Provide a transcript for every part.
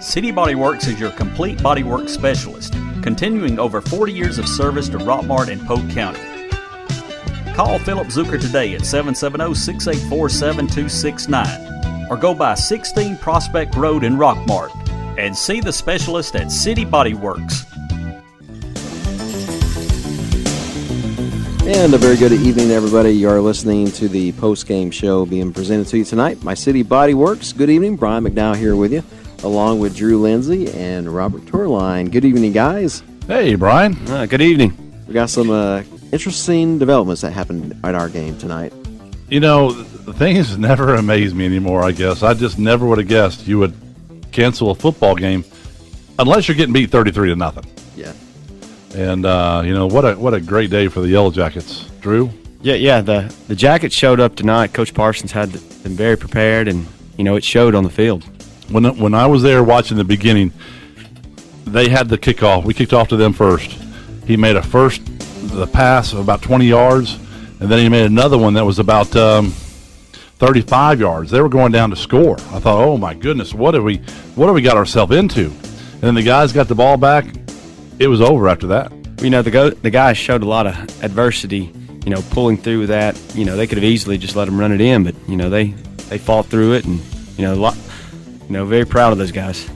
City Body Works is your complete bodywork specialist, continuing over 40 years of service to Rockmart and Polk County. Call Philip Zucker today at 770-684-7269 or go by 16 Prospect Road in Rockmart and see the specialist at City Body Works. And a very good evening, everybody. You are listening to the post-game show being presented to you tonight by City Body Works. Good evening. Brian McDowell here with you, along with Drew Lindsay and Robert Torline. Good evening, guys. Hey, Brian. Good evening. We got some interesting developments that happened at our game tonight. You know, the thing has never amazed me anymore, I guess. I just never would have guessed you would cancel a football game unless you're getting beat 33-0. Yeah. And, what a great day for the Yellow Jackets. Drew? Yeah. The Jackets showed up tonight. Coach Parsons had them very prepared, and, it showed on the field. When I was there watching the beginning, they had the kickoff. We kicked off to them first. He made the pass of about 20 yards, and then he made another one that was about 35 yards. They were going down to score. I thought, oh, my goodness, what have we got ourselves into? And then the guys got the ball back. It was over after that. The guys showed a lot of adversity, pulling through that. They could have easily just let them run it in, but, they fought through it, and, very proud of those guys.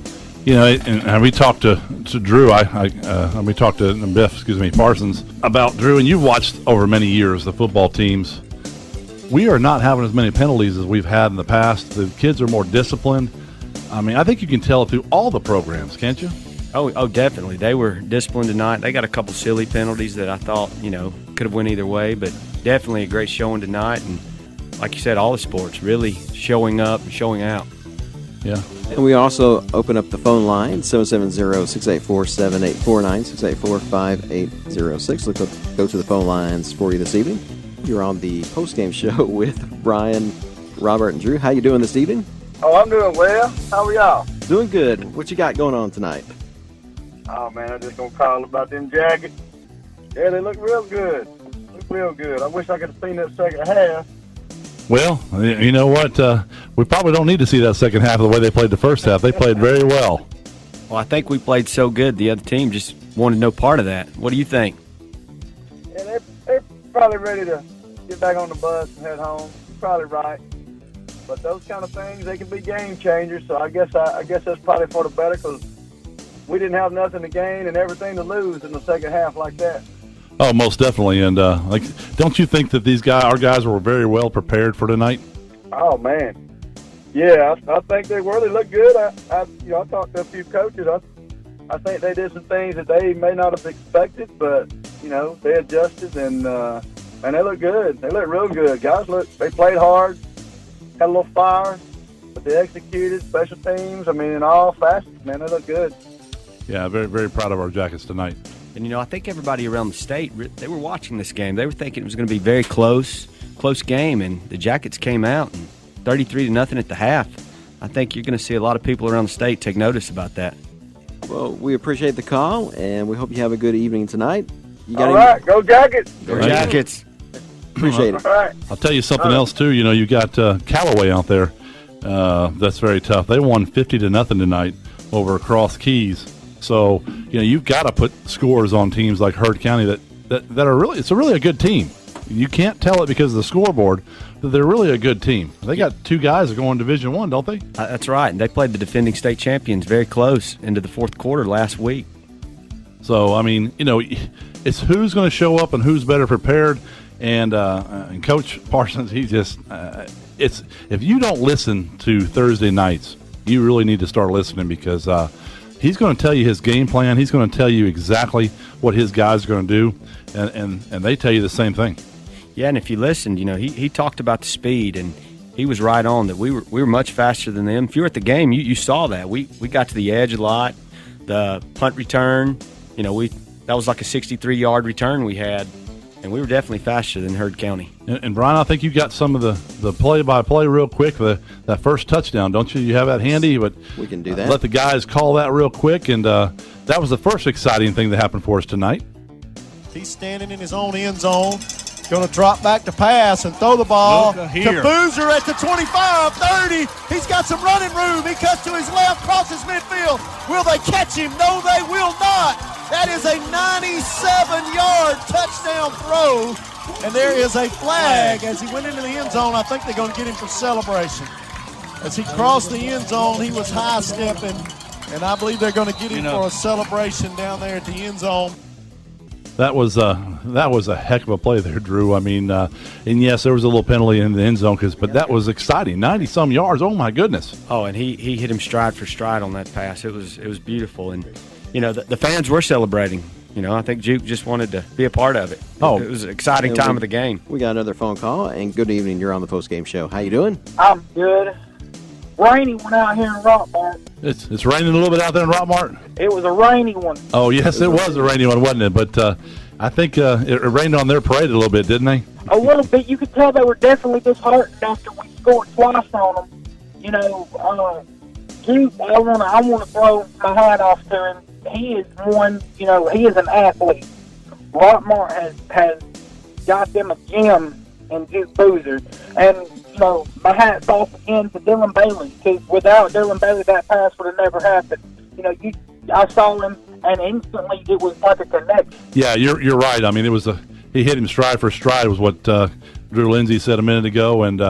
And we talked to Drew. We talked to Biff, Parsons, about Drew, and you've watched over many years the football teams. We are not having as many penalties as we've had in the past. The kids are more disciplined. I mean, I think you can tell it through all the programs, can't you? Oh, definitely. They were disciplined tonight. They got a couple silly penalties that I thought, could have went either way, but definitely a great showing tonight. And like you said, all the sports really showing up and showing out. Yeah. And we also open up the phone line, 770-684-7849, 684-5806. Let's go to the phone lines for you this evening. You're on the postgame show with Brian, Robert, and Drew. How you doing this evening? Oh, I'm doing well. How are y'all? Doing good. What you got going on tonight? Oh, man, I'm just going to call about them Jackets. Yeah, they look real good. I wish I could have seen that second half. Well, you know what? We probably don't need to see that second half of the way they played the first half. They played very well. Well, I think we played so good, the other team just wanted no part of that. What do you think? Yeah, they're probably ready to get back on the bus and head home. You're probably right. But those kind of things, they can be game changers. So I guess that's probably for the better, because we didn't have nothing to gain and everything to lose in the second half like that. Oh, most definitely. And don't you think that our guys were very well prepared for tonight? Oh, man. Yeah, I think they were. They look good. I talked to a few coaches. I think they did some things that they may not have expected, but they adjusted and they look good. They look real good. Guys they played hard, had a little fire, but they executed special teams. I mean, in all facets, man, they look good. Yeah, very, very proud of our Jackets tonight. And, I think everybody around the state, they were watching this game. They were thinking it was going to be very close game, and the Jackets came out and 33-0 at the half. I think you're going to see a lot of people around the state take notice about that. Well, we appreciate the call, and we hope you have a good evening tonight. All right, go Jackets. Go Jackets. Appreciate it. All right. I'll tell you something else, too. You got Callaway out there. That's very tough. They won 50-0 tonight over Cross Keys. So, you've got to put scores on teams like Heard County that are really – it's really a good team. You can't tell it because of the scoreboard, but they're really a good team. They got two guys that go in Division I, don't they? That's right. And they played the defending state champions very close into the fourth quarter last week. So, I mean, it's who's going to show up and who's better prepared. And Coach Parsons, he just it's if you don't listen to Thursday nights, you really need to start listening, because he's going to tell you his game plan. He's going to tell you exactly what his guys are going to do, and they tell you the same thing. Yeah, and if you listened, he talked about the speed, and he was right on that. We were much faster than them. If you were at the game, you saw that. We got to the edge a lot. The punt return, that was like a 63-yard return we had, and we were definitely faster than Heard County. And Brian, I think you got some of the play-by-play real quick for that first touchdown, don't you? You have that handy? But we can do that. Let the guys call that real quick, and that was the first exciting thing that happened for us tonight. He's standing in his own end zone. Going to drop back to pass and throw the ball to here. Boozer at the 25, 30. He's got some running room. He cuts to his left, crosses midfield. Will they catch him? No, they will not. That is a 97-yard touchdown throw. And there is a flag as he went into the end zone. I think they're going to get him for celebration. As he crossed the end zone, he was high-stepping, and I believe they're going to get him for a celebration down there at the end zone. That was a heck of a play there, Drew. I mean, and yes, there was a little penalty in the end zone, but that was exciting. 90-some yards. Oh my goodness. Oh, and he hit him stride for stride on that pass. It was beautiful, and the fans were celebrating. I think Juke just wanted to be a part of it. Oh, it was an exciting time of the game. We got another phone call, and good evening. You're on the post game show. How you doing? I'm good. Rainy one out here in Rockmart. It's raining a little bit out there in Rockmart. It was a rainy one. Oh yes, it was a rainy one, wasn't it? But I think it rained on their parade a little bit, didn't they? A little bit. You could tell they were definitely disheartened after we scored twice on them. Duke, I want to throw my hat off to him. He is one. He is an athlete. Rockmart has got them a gem in Duke Boozer, and my hat's off again to Dylan Bailey, because without Dylan Bailey, that pass would have never happened. I saw him, and instantly it was like a connection. Yeah, you're right. I mean, he hit him stride for stride, was what Drew Lindsay said a minute ago, and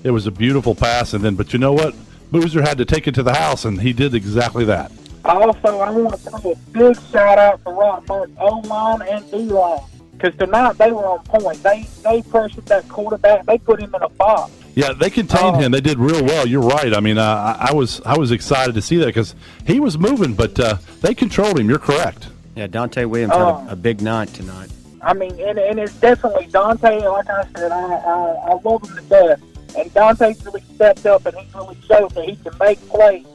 it was a beautiful pass. But you know what? Boozer had to take it to the house, and he did exactly that. Also, I want to throw a big shout-out to Rockmart's O-line and D-line, because tonight they were on point. They pressured that quarterback. They put him in a box. Yeah, they contained him. They did real well. You're right. I mean, I was excited to see that because he was moving, but they controlled him. You're correct. Yeah, Dante Williams had a big night tonight. I mean, and it's definitely Dante. Like I said, I love him to death. And Dante's really stepped up, and he's really showed that he can make plays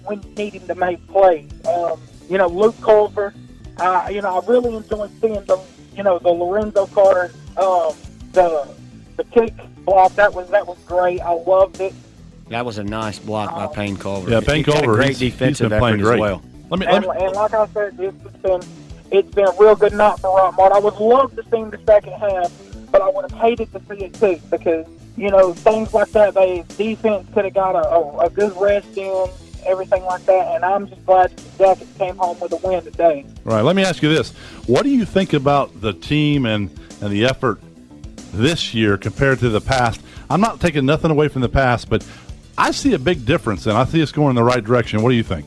when you need him to make plays. Luke Culver. I really enjoyed seeing the Lorenzo Carter, the kick block. That was great. I loved it. That was a nice block by Payne Culver. Yeah, Payne Culver, great defensive effort as well. And like I said, it's been a real good night for Rockmart. I would love to see him the second half, but I would have hated to see it too, because things like that. Defense could have got a good rest in, everything like that, and I'm just glad the Jackets came home with a win today. Right. Let me ask you this: what do you think about the team and the effort this year compared to the past? I'm not taking nothing away from the past, but I see a big difference, and I see us going in the right direction. What do you think?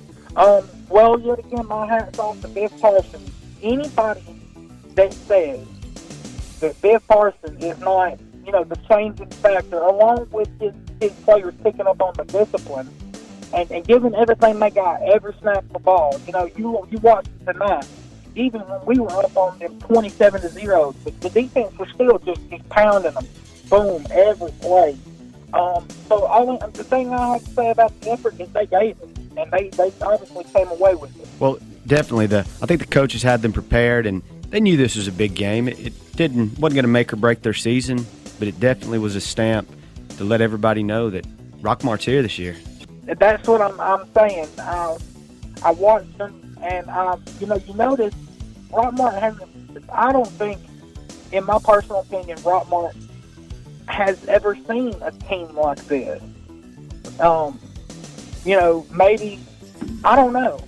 Well, yet again, my hat's off to Biff Parsons. Anybody that says that Biff Parsons is not, the changing factor, along with his players picking up on the discipline and giving everything they got, every snap of the ball. You watched it tonight. Even when we were up on them 27-0, the defense was still just pounding them. Boom, every play. So the thing I have to say about the effort is they gave it, and they obviously came away with it. Well, definitely. I think the coaches had them prepared, and they knew this was a big game. It wasn't going to make or break their season, but it definitely was a stamp to let everybody know that Rockmart's here this year. That's what I'm saying. I watched them, and you notice Rockmart hasn't. I don't think, in my personal opinion, Rockmart has ever seen a team like this. Maybe, I don't know.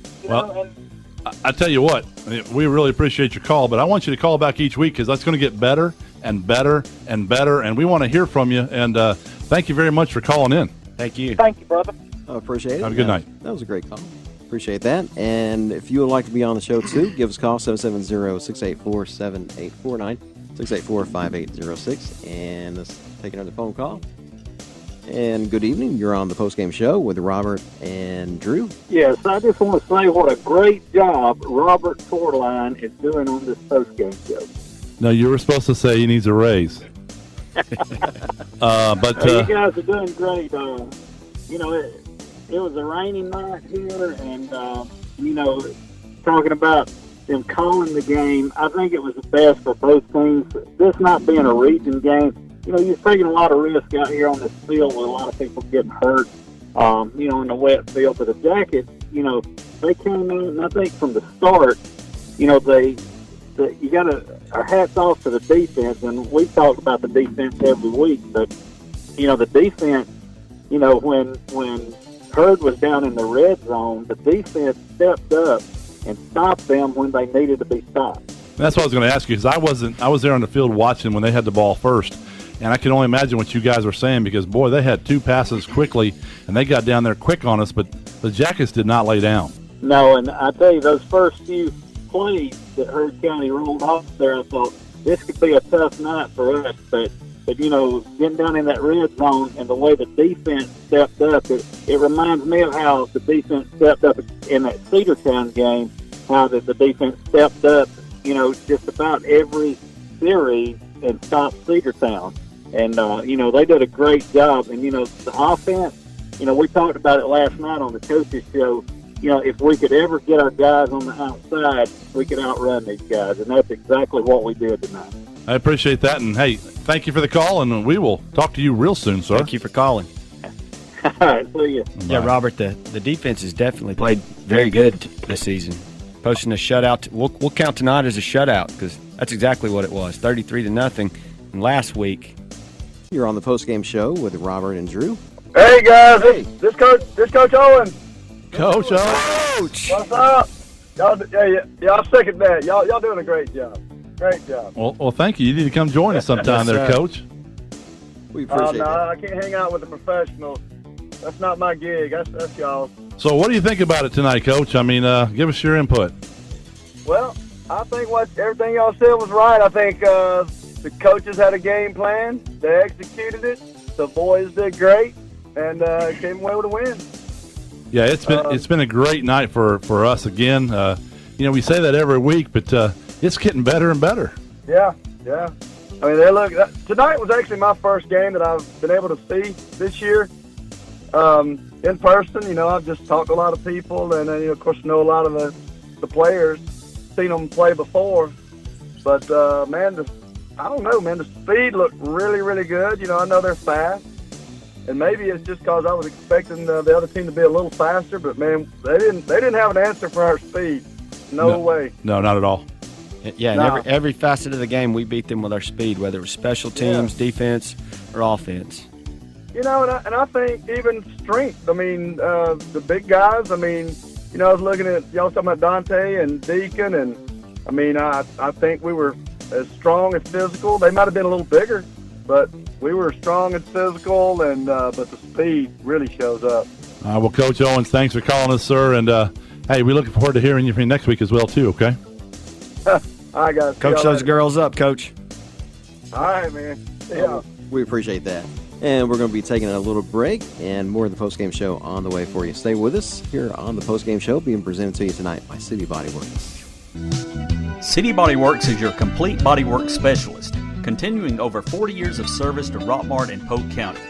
I tell you what, we really appreciate your call, but I want you to call back each week because that's going to get better and better and better, and we want to hear from you. And thank you very much for calling in. Thank you. Thank you, brother. I appreciate it. Have a good night. That was a great call. Appreciate that. And if you would like to be on the show, too, give us a call, 770-684-7849, 684-5806. And let's take another phone call. And good evening. You're on the postgame show with Robert and Drew. Yes, I just want to say what a great job Robert Torline is doing on this postgame show. No, you were supposed to say he needs a raise. But you guys are doing great. It was a rainy night here, and, talking about them calling the game, I think it was the best for both teams. This not being a region game, you're taking a lot of risk out here on this field with a lot of people getting hurt, in the wet field. But the Jackets, they came in, and I think from the start, you got to our hats off to the defense, and we talk about the defense every week. But the defense, when Hurd was down in the red zone, the defense stepped up and stopped them when they needed to be stopped. That's what I was going to ask you, because I was there on the field watching when they had the ball first, and I can only imagine what you guys were saying, because boy, they had 2 passes quickly and they got down there quick on us, but the Jackets did not lay down. No, and I tell you, those first few plays that Hurd County rolled off there, I thought this could be a tough night for us, but getting down in that red zone and the way the defense stepped up, it reminds me of how the defense stepped up in that Cedartown game, how the defense stepped up, just about every series and stopped Cedartown. And, they did a great job. And, the offense, we talked about it last night on the coaches show. If we could ever get our guys on the outside, we could outrun these guys. And that's exactly what we did tonight. I appreciate that. And, hey, thank you for the call, and we will talk to you real soon, sir. Thank you for calling. All right, see you. Yeah, Robert, the defense has definitely played very good this season. Posting a shutout. We'll count tonight as a shutout, because that's exactly what it was, 33-0. And last week, You're on the postgame show with Robert and Drew. Hey guys, this Coach Owen. Coach Owen. Coach, What's up? Y'all second that. Y'all doing a great job. Great job. Well, thank you. You need to come join us sometime there, Coach. We appreciate that. I can't hang out with the professionals. That's not my gig. That's y'all. So what do you think about it tonight, Coach? I mean, give us your input. Well, I think everything y'all said was right. I think the coaches had a game plan. They executed it. The boys did great, and came away with a win. Yeah, it's been a great night for us again. We say that every week, but it's getting better and better. Yeah. I mean, tonight was actually my first game that I've been able to see this year in person. I've just talked to a lot of people, and of course know a lot of the players, seen them play before. But I don't know, man. The speed looked really, really good. I know they're fast, and maybe it's just because I was expecting the other team to be a little faster. But man, they didn't have an answer for our speed. No way. No, not at all. Yeah, and every facet of the game, we beat them with our speed, whether it was special teams, defense, or offense. And I think even strength. I mean, the big guys. I mean, I was looking at y'all talking about Dante and Deacon, and I mean, I think we were as strong and physical. They might have been a little bigger, but we were strong and physical, and but the speed really shows up. Well, Coach Owens, thanks for calling us, sir, and hey, we're looking forward to hearing you from next week as well, too. Okay. All right, guys. Coach those girls up, Coach. All right, man. Yeah. We appreciate that. And we're going to be taking a little break, and more of the postgame show on the way for you. Stay with us here on the postgame show, being presented to you tonight by City Body Works. City Body Works is your complete bodywork specialist, continuing over 40 years of service to Rockmart and Polk County.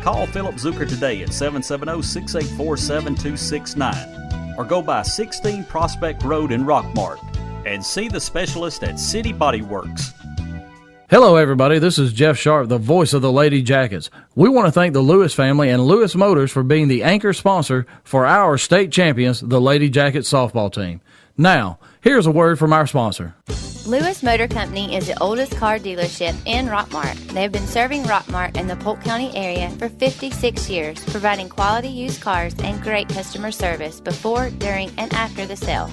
Call Philip Zucker today at 770-684-7269 or go by 16 Prospect Road in Rockmart and see the specialist at City Body Works. Hello, everybody. This is Jeff Sharp, the voice of the Lady Jackets. We want to thank the Lewis family and Lewis Motors for being the anchor sponsor for our state champions, the Lady Jackets softball team. Now, here's a word from our sponsor. Lewis Motor Company is the oldest car dealership in Rockmart. They have been serving Rockmart and the Polk County area for 56 years, providing quality used cars and great customer service before, during, and after the sale.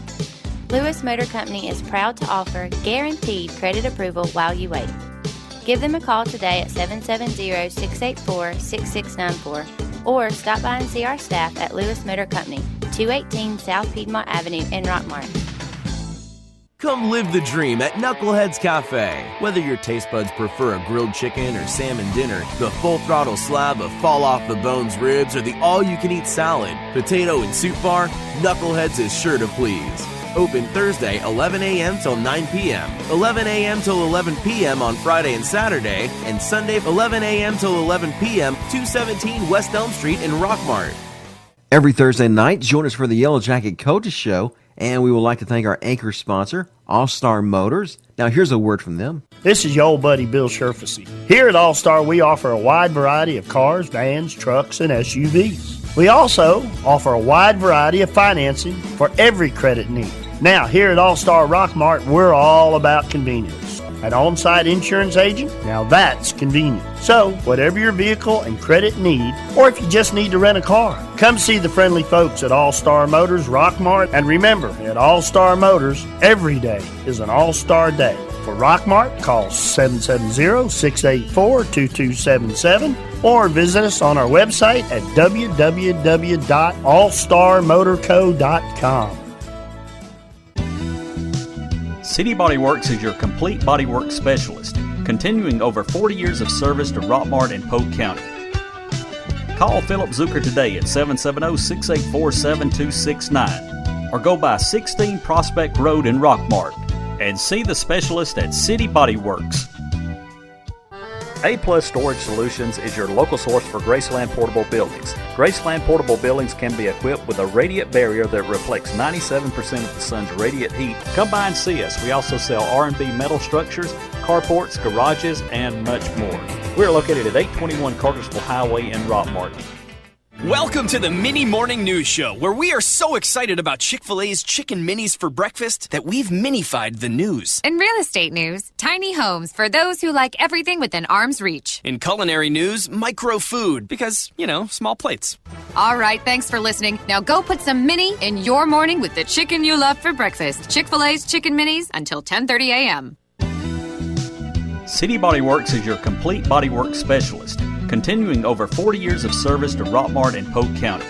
Lewis Motor Company is proud to offer guaranteed credit approval while you wait. Give them a call today at 770-684-6694 or stop by and see our staff at Lewis Motor Company, 218 South Piedmont Avenue in Rockmart. Come live the dream at Knuckleheads Cafe. Whether your taste buds prefer a grilled chicken or salmon dinner, the full throttle slab of fall off the bones ribs, or the all-you-can-eat salad, potato and soup bar, Knuckleheads is sure to please. Open Thursday, 11 a.m. till 9 p.m., 11 a.m. till 11 p.m. on Friday and Saturday, and Sunday, 11 a.m. till 11 p.m., 217 West Elm Street in Rockmart. Every Thursday night, join us for the Yellow Jacket Coaches Show, and we would like to thank our anchor sponsor, All-Star Motors. Now, here's a word from them. This is your old buddy, Bill Sherfacy. Here at All-Star, we offer a wide variety of cars, vans, trucks, and SUVs. We also offer a wide variety of financing for every credit need. Now, here at All-Star Rock Mart, we're all about convenience. An on-site insurance agent? Now that's convenient. So, whatever your vehicle and credit need, or if you just need to rent a car, come see the friendly folks at All-Star Motors Rock Mart. And remember, at All-Star Motors, every day is an All-Star Day. For Rock Mart, call 770-684-2277 or visit us on our website at www.allstarmotorco.com. City Body Works is your complete bodywork specialist, continuing over 40 years of service to Rockmart and Polk County. Call Philip Zucker today at 770-684-7269 or go by 16 Prospect Road in Rockmart and see the specialist at City Body Works. A-Plus Storage Solutions is your local source for Graceland Portable Buildings. Graceland Portable Buildings can be equipped with a radiant barrier that reflects 97% of the sun's radiant heat. Come by and see us. We also sell R&B metal structures, carports, garages, and much more. We're located at 821 Cartersville Highway in Rockmart. Welcome to the Mini Morning News Show, where we are so excited about Chick-fil-A's Chicken Minis for breakfast that we've minified the news. In real estate news, tiny homes for those who like everything within arm's reach. In culinary news, micro food, because, small plates. All right, thanks for listening. Now go put some mini in your morning with the chicken you love for breakfast. Chick-fil-A's Chicken Minis until 10:30 a.m. City Body Works is your complete bodywork specialist, continuing over 40 years of service to Rockmart and Polk County.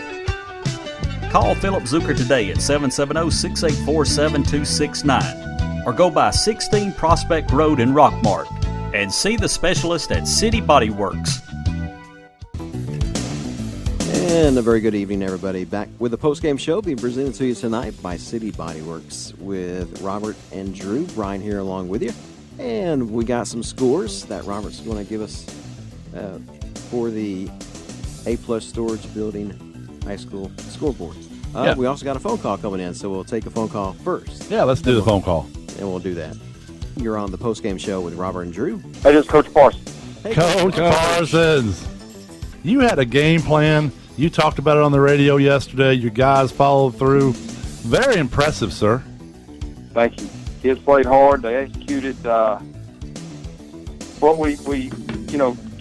Call Philip Zucker today at 770-684-7269 or go by 16 Prospect Road in Rockmart and see the specialist at City Body Works. And a very good evening, everybody. Back with the postgame show being presented to you tonight by City Body Works with Robert and Drew. Brian here along with you. And we got some scores that Robert's going to give us for the A-Plus Storage Building High School scoreboard. We also got a phone call coming in, so we'll take a phone call first. Yeah, let's do the phone call. And we'll do that. You're on the postgame show with Robert and Drew. Hey, this is Coach Parsons. Hey, Coach Parsons. You had a game plan. You talked about it on the radio yesterday. Your guys followed through. Very impressive, sir. Thank you. Kids played hard. They executed.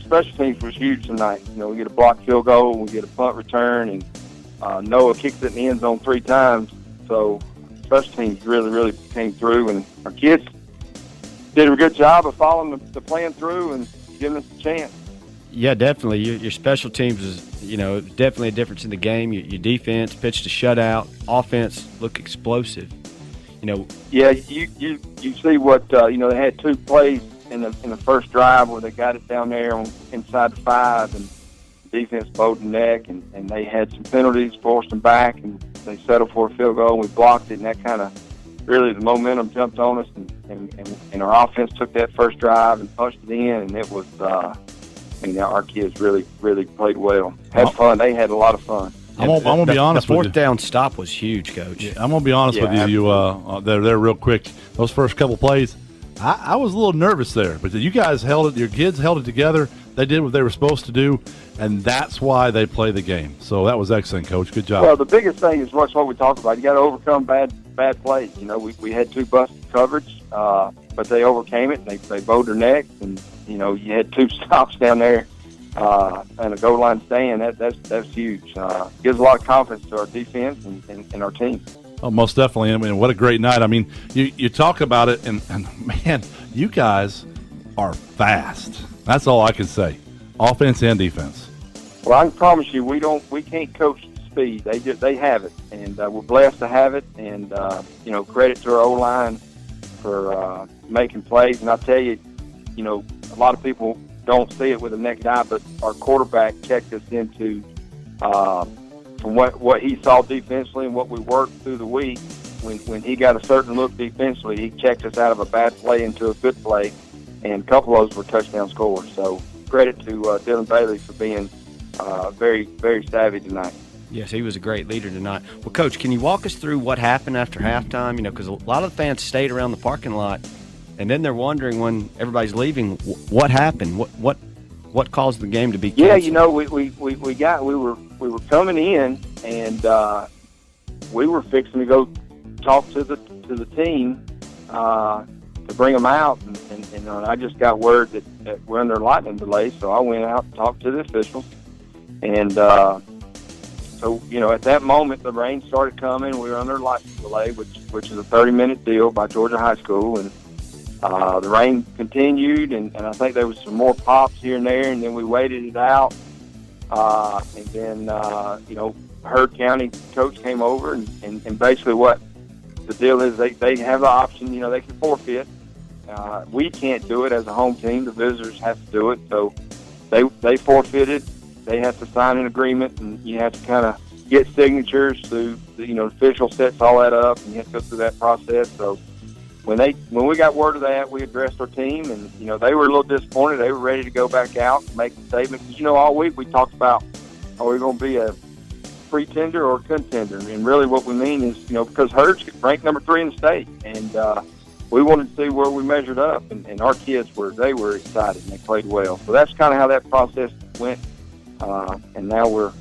Special teams was huge tonight. We get a blocked field goal, we get a punt return, and Noah kicked it in the end zone 3 times. So special teams really, really came through, and our kids did a good job of following the plan through and giving us a chance. Yeah, definitely. Your special teams is, definitely a difference in the game. Your defense pitched a shutout. Offense looked explosive. Yeah, you see what they had 2 plays in the first drive where they got it down there inside the 5, and the defense bowed the neck, and they had some penalties, forced them back, and they settled for a field goal, and we blocked it, and that kind of really the momentum jumped on us, and our offense took that first drive and punched it in, and it was our kids really, really played well. Had fun. They had a lot of fun. I'm gonna be honest with you. The fourth down stop was huge, Coach. Yeah, I'm gonna be honest with you. They're real quick. Those first couple plays, I was a little nervous there, but you guys held it. Your kids held it together. They did what they were supposed to do, and that's why they play the game. So that was excellent, Coach. Good job. Well, the biggest thing is what we talk about. You got to overcome bad plays. We had 2 busted coverage, but they overcame it. And they bowed their necks, and you had 2 stops down there. And a goal line stand, that's huge. Gives a lot of confidence to our defense and our team. Oh, most definitely. I mean, what a great night. I mean, you talk about it, and man, you guys are fast. That's all I can say, offense and defense. Well, I can promise you, we can't coach speed. They have it, and we're blessed to have it. And credit to our O-line for making plays. And I tell you, a lot of people don't see it with the naked eye, but our quarterback checked us into from what he saw defensively and what we worked through the week. When he got a certain look defensively, he checked us out of a bad play into a good play, and a couple of those were touchdown scores. So credit to Dylan Bailey for being very, very savvy tonight. Yes, he was a great leader tonight. Well, Coach, can you walk us through what happened after halftime? Because a lot of the fans stayed around the parking lot, and then they're wondering when everybody's leaving, what happened? What caused the game to be canceled? Yeah, we were coming in, and we were fixing to go talk to the to the team to bring them out, and I just got word that we're under lightning delay, so I went out and talked to the officials, and so, at that moment, the rain started coming. We were under lightning delay, which is a 30-minute deal by Georgia High School, and the rain continued, and I think there was some more pops here and there, and then we waited it out, and then, Heard County coach came over, and basically what the deal is, they have the option, they can forfeit. We can't do it as a home team. The visitors have to do it, so they forfeited. They have to sign an agreement, and you have to kind of get signatures through the official sets all that up, and you have to go through that process. So when we got word of that, we addressed our team, and they were a little disappointed. They were ready to go back out and make a statement. Because all week we talked about, are we going to be a pretender or a contender? And really what we mean is, because Herd's ranked number 3 in the state, and we wanted to see where we measured up, and our kids they were excited and they played well. So that's kind of how that process went. And now we're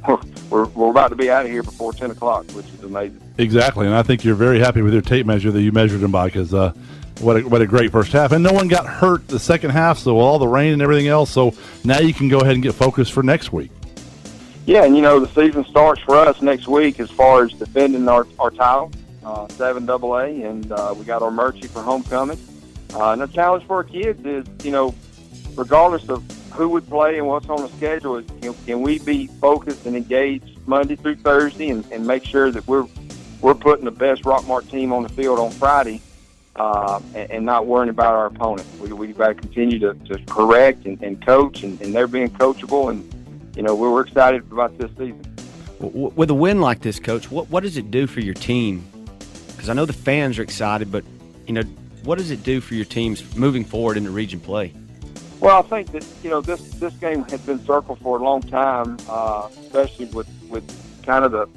about to be out of here before 10 o'clock, which is amazing. Exactly, and I think you're very happy with your tape measure that you measured them by, because what a great first half. And no one got hurt the second half, so all the rain and everything else, so now you can go ahead and get focused for next week. Yeah, and the season starts for us next week as far as defending our title, 7AA, and we got our Murchie for homecoming. And the challenge for our kids is, regardless of who we play and what's on the schedule, is can we be focused and engaged Monday through Thursday and make sure that we're putting the best Rockmart team on the field on Friday, and not worrying about our opponent. We've got to continue to correct and coach, and they're being coachable, and we're excited about this season. With a win like this, Coach, what does it do for your team? Because I know the fans are excited, but what does it do for your teams moving forward into region play? Well, I think that this game has been circled for a long time, especially with kind of the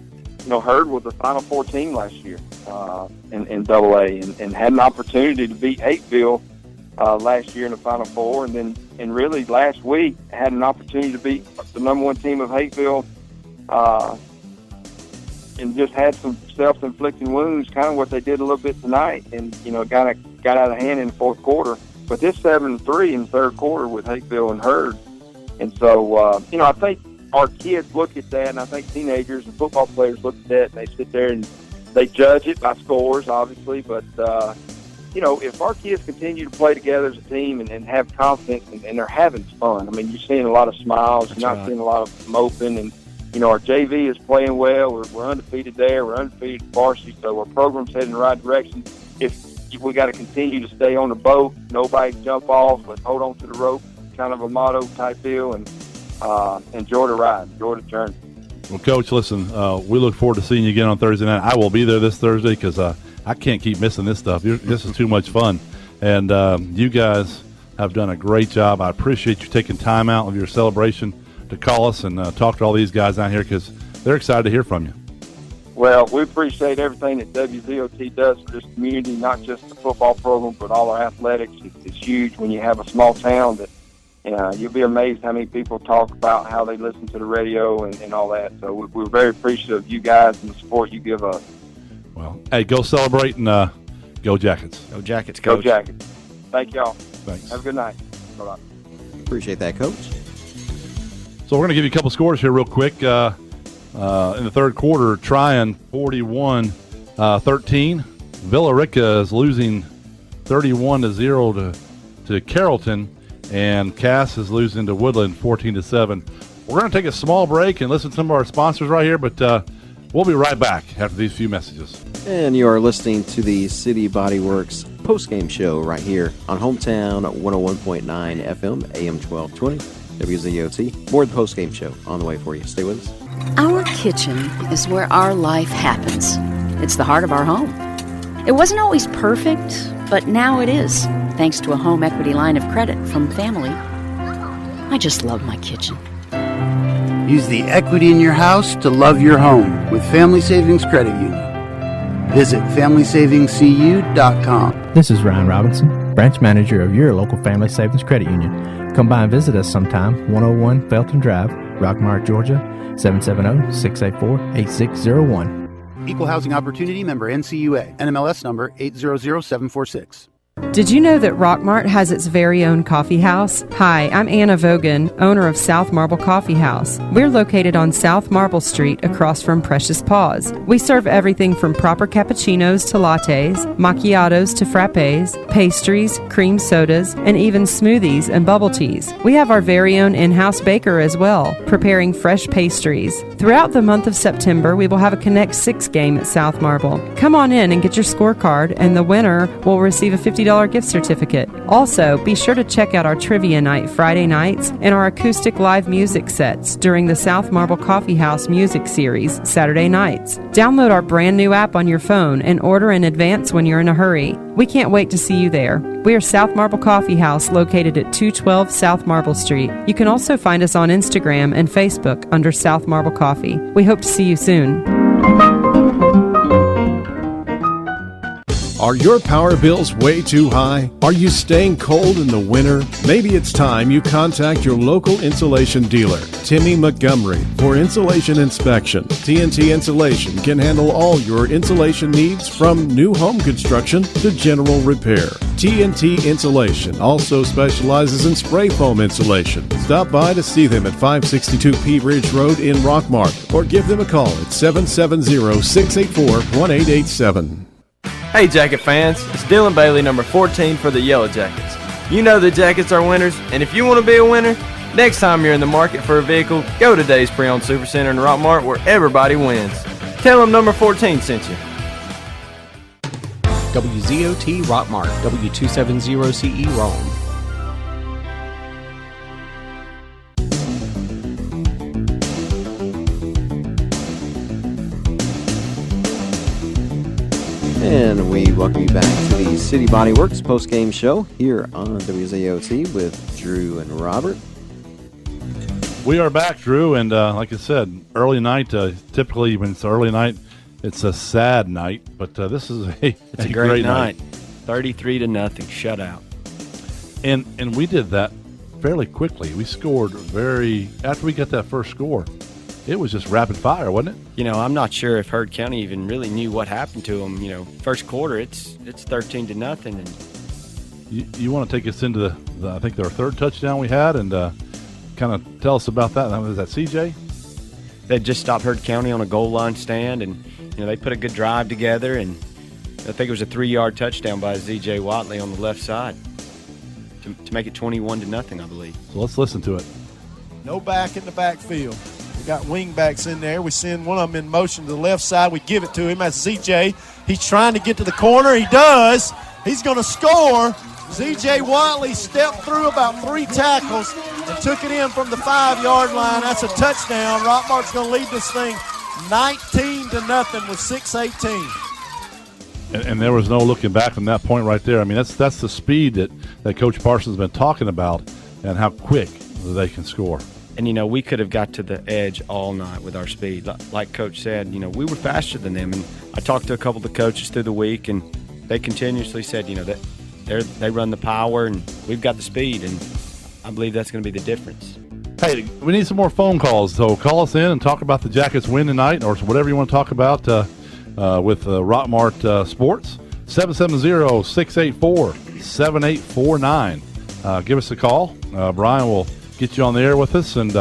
Herd was the Final Four team last year in AA, and had an opportunity to beat Hapeville last year in the Final Four, and really last week had an opportunity to beat the number 1 team of Hapeville, and just had some self-inflicting wounds, kind of what they did a little bit tonight, and got out of hand in the fourth quarter. But this 7-3 in the third quarter with Hapeville and Herd, and so I think our kids look at that, and I think teenagers and football players look at that, and they sit there and they judge it by scores, obviously. But if our kids continue to play together as a team and have confidence and they're having fun, I mean, you're seeing a lot of smiles, you're not seeing a lot of moping, and our JV is playing well. We're undefeated there. We're undefeated varsity, so our program's heading in the right direction. If we got to continue to stay on the boat, nobody jump off, but hold on to the rope, kind of a motto type deal, and enjoy the ride, enjoy the journey. Well, Coach, listen, we look forward to seeing you again on Thursday night. I will be there this Thursday because I can't keep missing this stuff. This is too much fun, and you guys have done a great job. I appreciate you taking time out of your celebration to call us and talk to all these guys out here, because they're excited to hear from you. Well, we appreciate everything that WZOT does for this community, not just the football program, but all our athletics. It's huge when you have a small town that, you'll be amazed how many people talk about how they listen to the radio and all that. So we're very appreciative of you guys and the support you give us. Well, hey, go celebrate and go Jackets. Go Jackets, Coach. Go Jackets. Thank y'all. Thanks. Have a good night. Bye-bye. Appreciate that, Coach. So we're going to give you a couple scores here real quick. In the third quarter, Tryon 41-13. Villa Rica is losing 31-0 to Carrollton, and Cass is losing to Woodland 14-7. We're going to take a small break and listen to some of our sponsors right here, but we'll be right back after these few messages. And you are listening to the City Body Works postgame show right here on Hometown 101.9 FM, AM 1220, WZOT. More of the postgame show on the way for you. Stay with us. Our kitchen is where our life happens. It's the heart of our home. It wasn't always perfect, but now it is, thanks to a home equity line of credit from Family. I just love my kitchen. Use the equity in your house to love your home with Family Savings Credit Union. Visit FamilySavingsCU.com. This is Ryan Robinson, branch manager of your local Family Savings Credit Union. Come by and visit us sometime, 101 Felton Drive, Rockmart, Georgia, 770-684-8601. Equal Housing Opportunity, member NCUA. NMLS number 800746. Did you know that Rockmart has its very own coffee house? Hi, I'm Anna Vogan, owner of South Marble Coffee House. We're located on South Marble Street across from Precious Paws. We serve everything from proper cappuccinos to lattes, macchiatos to frappes, pastries, cream sodas, and even smoothies and bubble teas. We have our very own in-house baker as well, preparing fresh pastries. Throughout the month of September, we will have a Connect 6 game at South Marble. Come on in and get your scorecard, and the winner will receive a $50 gift certificate. Also, be sure to check out our trivia night Friday nights and our acoustic live music sets during the South Marble Coffee House music series Saturday nights. Download our brand new app on your phone and order in advance when you're in a hurry. We can't wait to see you there. We are South Marble Coffee House located at 212 South Marble Street. You can also find us on Instagram and Facebook under South Marble Coffee. We hope to see you soon. Are your power bills way too high? Are you staying cold in the winter? Maybe it's time you contact your local insulation dealer, Timmy Montgomery, for insulation inspection. TNT Insulation can handle all your insulation needs from new home construction to general repair. TNT Insulation also specializes in spray foam insulation. Stop by to see them at 562 Pea Ridge Road in Rockmart or give them a call at 770-684-1887. Hey Jacket fans, it's Dylan Bailey, number 14 for the Yellow Jackets. You know the Jackets are winners, and if you want to be a winner, next time you're in the market for a vehicle, go to Dave's Pre-Owned Supercenter in Rockmart where everybody wins. Tell them number 14 sent you. WZOT Rockmart, W270CE Rome. And we welcome you back to the City Body Works post-game show here on WZOT with Drew and Robert. We are back, Drew, and like I said, early night. Typically, when it's early night, it's a sad night, but this is a great night. 33-0 shutout. And we did that fairly quickly. We scored after we got that first score. It was just rapid fire, wasn't it? You know, I'm not sure if Heard County even really knew what happened to them. You know, first quarter, it's 13-0. And you want to take us into the I think their third touchdown we had, and kind of tell us about that. Was that CJ? They just stopped Heard County on a goal line stand, and you know they put a good drive together, and I think it was a 3-yard touchdown by ZJ Watley on the left side to make it 21-0, I believe. So let's listen to it. No back in the backfield. We got wing backs in there. We send one of them in motion to the left side. We give it to him. That's ZJ. He's trying to get to the corner. He does. He's going to score. ZJ Watley stepped through about 3 tackles and took it in from the 5-yard line. That's a touchdown. Rockmart's going to lead this thing 19-0 with 6:18. And there was no looking back from that point right there. I mean, that's the speed that Coach Parsons has been talking about and how quick they can score. And, you know, we could have got to the edge all night with our speed. Like Coach said, you know, we were faster than them. And I talked to a couple of the coaches through the week, and they continuously said, you know, that they run the power and we've got the speed. And I believe that's going to be the difference. Hey, we need some more phone calls. So call us in and talk about the Jackets win tonight or whatever you want to talk about with Rockmart Sports. 770-684-7849. Give us a call. Brian will get you on the air with us, and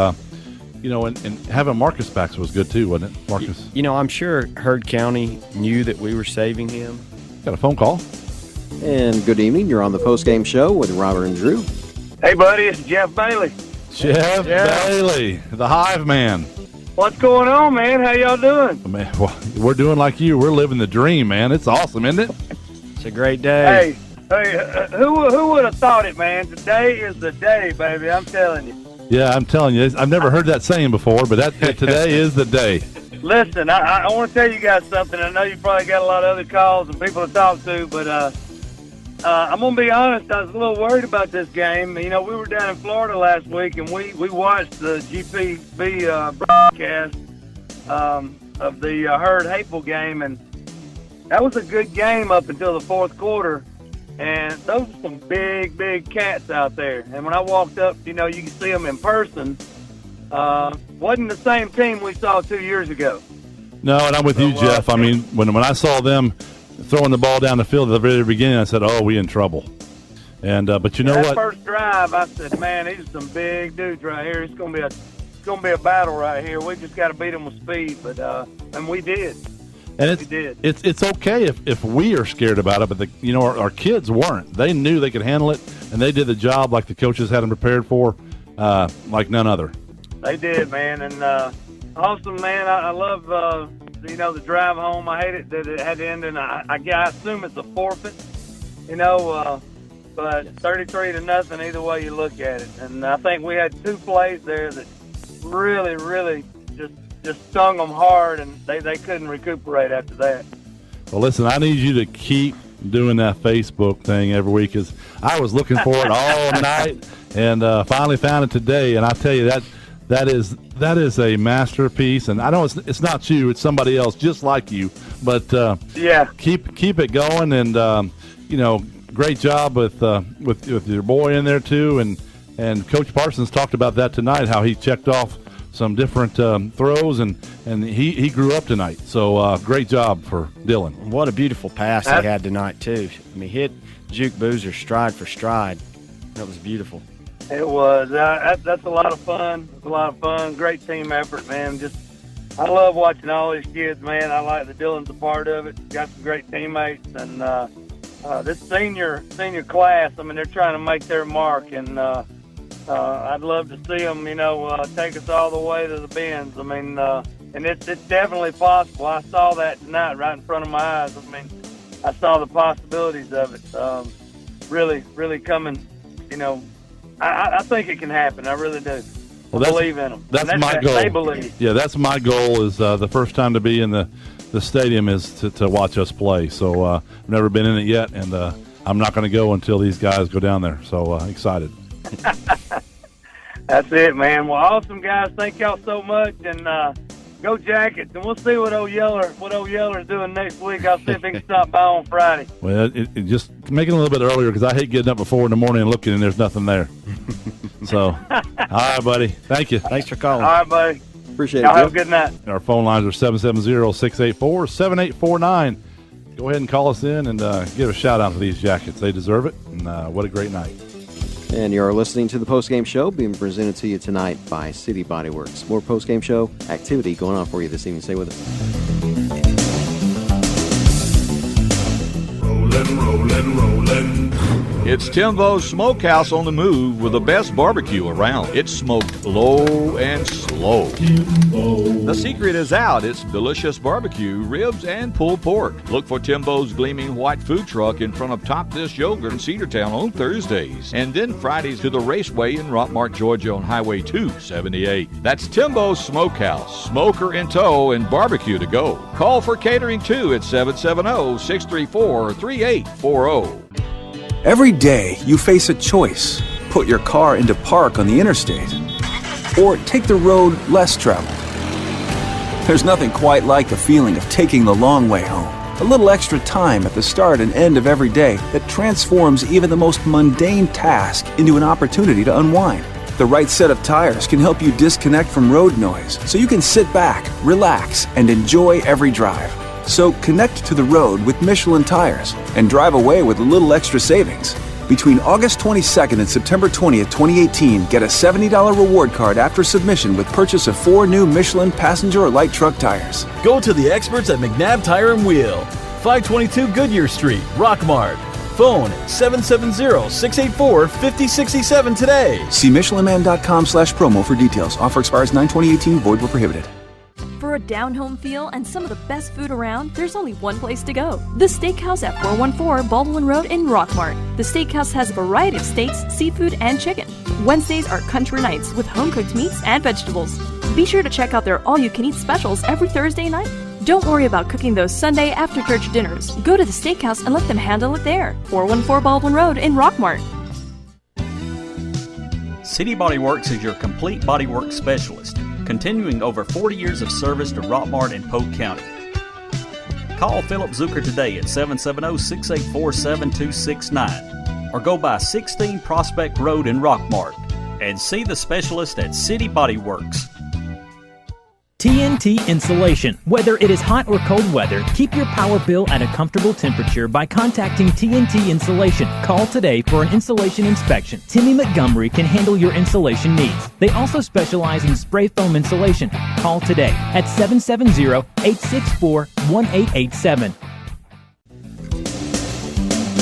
you know, and having Marcus back was good too, wasn't it, Marcus? You know, I'm sure Heard County knew that we were saving him. Got a phone call. And good evening. You're on the post-game show with Robert and Drew. Hey, buddy, it's Jeff Bailey. Jeff Bailey, the Hive Man. What's going on, man? How y'all doing? Man, well, we're doing like you. We're living the dream, man. It's awesome, isn't it? It's a great day. Hey, who would have thought it, man? Today is the day, baby. I'm telling you. Yeah, I'm telling you. I've never heard that saying before, but today is the day. Listen, I want to tell you guys something. I know you probably got a lot of other calls and people to talk to, but I'm going to be honest. I was a little worried about this game. You know, we were down in Florida last week, and we watched the GPB broadcast of the Herd Hateful game, and that was a good game up until the fourth quarter. And those are some big, big cats out there. And when I walked up, you know, you can see them in person. Wasn't the same team we saw 2 years ago. No, and I'm with you, Jeff. I mean, when I saw them throwing the ball down the field at the very beginning, I said, "Oh, we in trouble." And but you know that what? First drive, I said, "Man, these are some big dudes right here. It's gonna be a battle right here. We just got to beat them with speed." But and we did. And it's okay if we are scared about it, but our kids weren't. They knew they could handle it, and they did the job like the coaches had them prepared for, like none other. They did, man, and awesome, man. I love the drive home. I hate it that it had to end, and I assume it's a forfeit, but 33-0 either way you look at it. And I think we had two plays there that really, really just stung them hard, and they couldn't recuperate after that. Well, listen, I need you to keep doing that Facebook thing every week, because I was looking for it all night and finally found it today. And I tell you, that is a masterpiece. And I know it's not you, it's somebody else just like you. But keep it going, and great job with your boy in there too. And Coach Parsons talked about that tonight, how he checked off some different throws, and he grew up tonight. So great job for Dylan. What a beautiful pass he had tonight too. I mean, hit Juke Boozer stride for stride. That was beautiful. It was. That's a lot of fun. It's a lot of fun. Great team effort, man. I love watching all these kids, man. I like that Dylan's a part of it. Got some great teammates, and this senior class, I mean, they're trying to make their mark, and I'd love to see them, take us all the way to the Benz. I mean, and it's definitely possible. I saw that tonight right in front of my eyes. I mean, I saw the possibilities of it. Really, really coming. I think it can happen. I really do. Well, I believe in them. That's my goal. They believe. Yeah, that's my goal. Is the first time to be in the stadium is to watch us play. So I've never been in it yet, and I'm not going to go until these guys go down there. So excited. That's it, man. Well, awesome, guys. Thank y'all so much, and go Jackets. And we'll see what old Yeller's doing next week. I'll see if he can stop by on Friday. Well, it just make it a little bit earlier, because I hate getting up at 4 a.m. and looking, and there's nothing there. So, all right, buddy. Thank you. Thanks for calling. All right, buddy. Appreciate y'all it. Have a good night. Our phone lines are 770-684-7849. Go ahead and call us in and give a shout-out to these Jackets. They deserve it, and what a great night. And you're listening to the postgame show being presented to you tonight by City Body Works. More postgame show activity going on for you this evening. Stay with us. Rollin'. It's Timbo's Smokehouse on the move with the best barbecue around. It's smoked low and slow. The secret is out. It's delicious barbecue, ribs, and pulled pork. Look for Timbo's gleaming white food truck in front of Top Dish Yogurt in Cedartown on Thursdays. And then Fridays to the Raceway in Rockmart, Georgia on Highway 278. That's Timbo's Smokehouse. Smoker in tow and barbecue to go. Call for catering too at 770-634-3840. Every day you face a choice. Put your car into park on the interstate, or take the road less traveled. There's nothing quite like the feeling of taking the long way home. A little extra time at the start and end of every day that transforms even the most mundane task into an opportunity to unwind. The right set of tires can help you disconnect from road noise so you can sit back, relax, and enjoy every drive. So connect to the road with Michelin tires and drive away with a little extra savings. Between August 22nd and September 20th, 2018, get a $70 reward card after submission with purchase of 4 new Michelin passenger or light truck tires. Go to the experts at McNabb Tire and Wheel, 522 Goodyear Street, Rockmart. Phone 770-684-5067 today. See MichelinMan.com/promo for details. Offer expires 9/2018. Void where prohibited. For a down-home feel and some of the best food around, there's only one place to go. The Steakhouse at 414 Baldwin Road in Rockmart. The Steakhouse has a variety of steaks, seafood, and chicken. Wednesdays are country nights with home-cooked meats and vegetables. Be sure to check out their all-you-can-eat specials every Thursday night. Don't worry about cooking those Sunday after-church dinners. Go to the Steakhouse and let them handle it there. 414 Baldwin Road in Rockmart. City Body Works is your complete bodywork specialist, continuing over 40 years of service to Rockmart and Polk County. Call Philip Zucker today at 770-684-7269 or go by 16 Prospect Road in Rockmart and see the specialist at City Body Works. TNT Insulation. Whether it is hot or cold weather, keep your power bill at a comfortable temperature by contacting TNT Insulation. Call today for an insulation inspection. Timmy Montgomery can handle your insulation needs. They also specialize in spray foam insulation. Call today at 770-864-1887.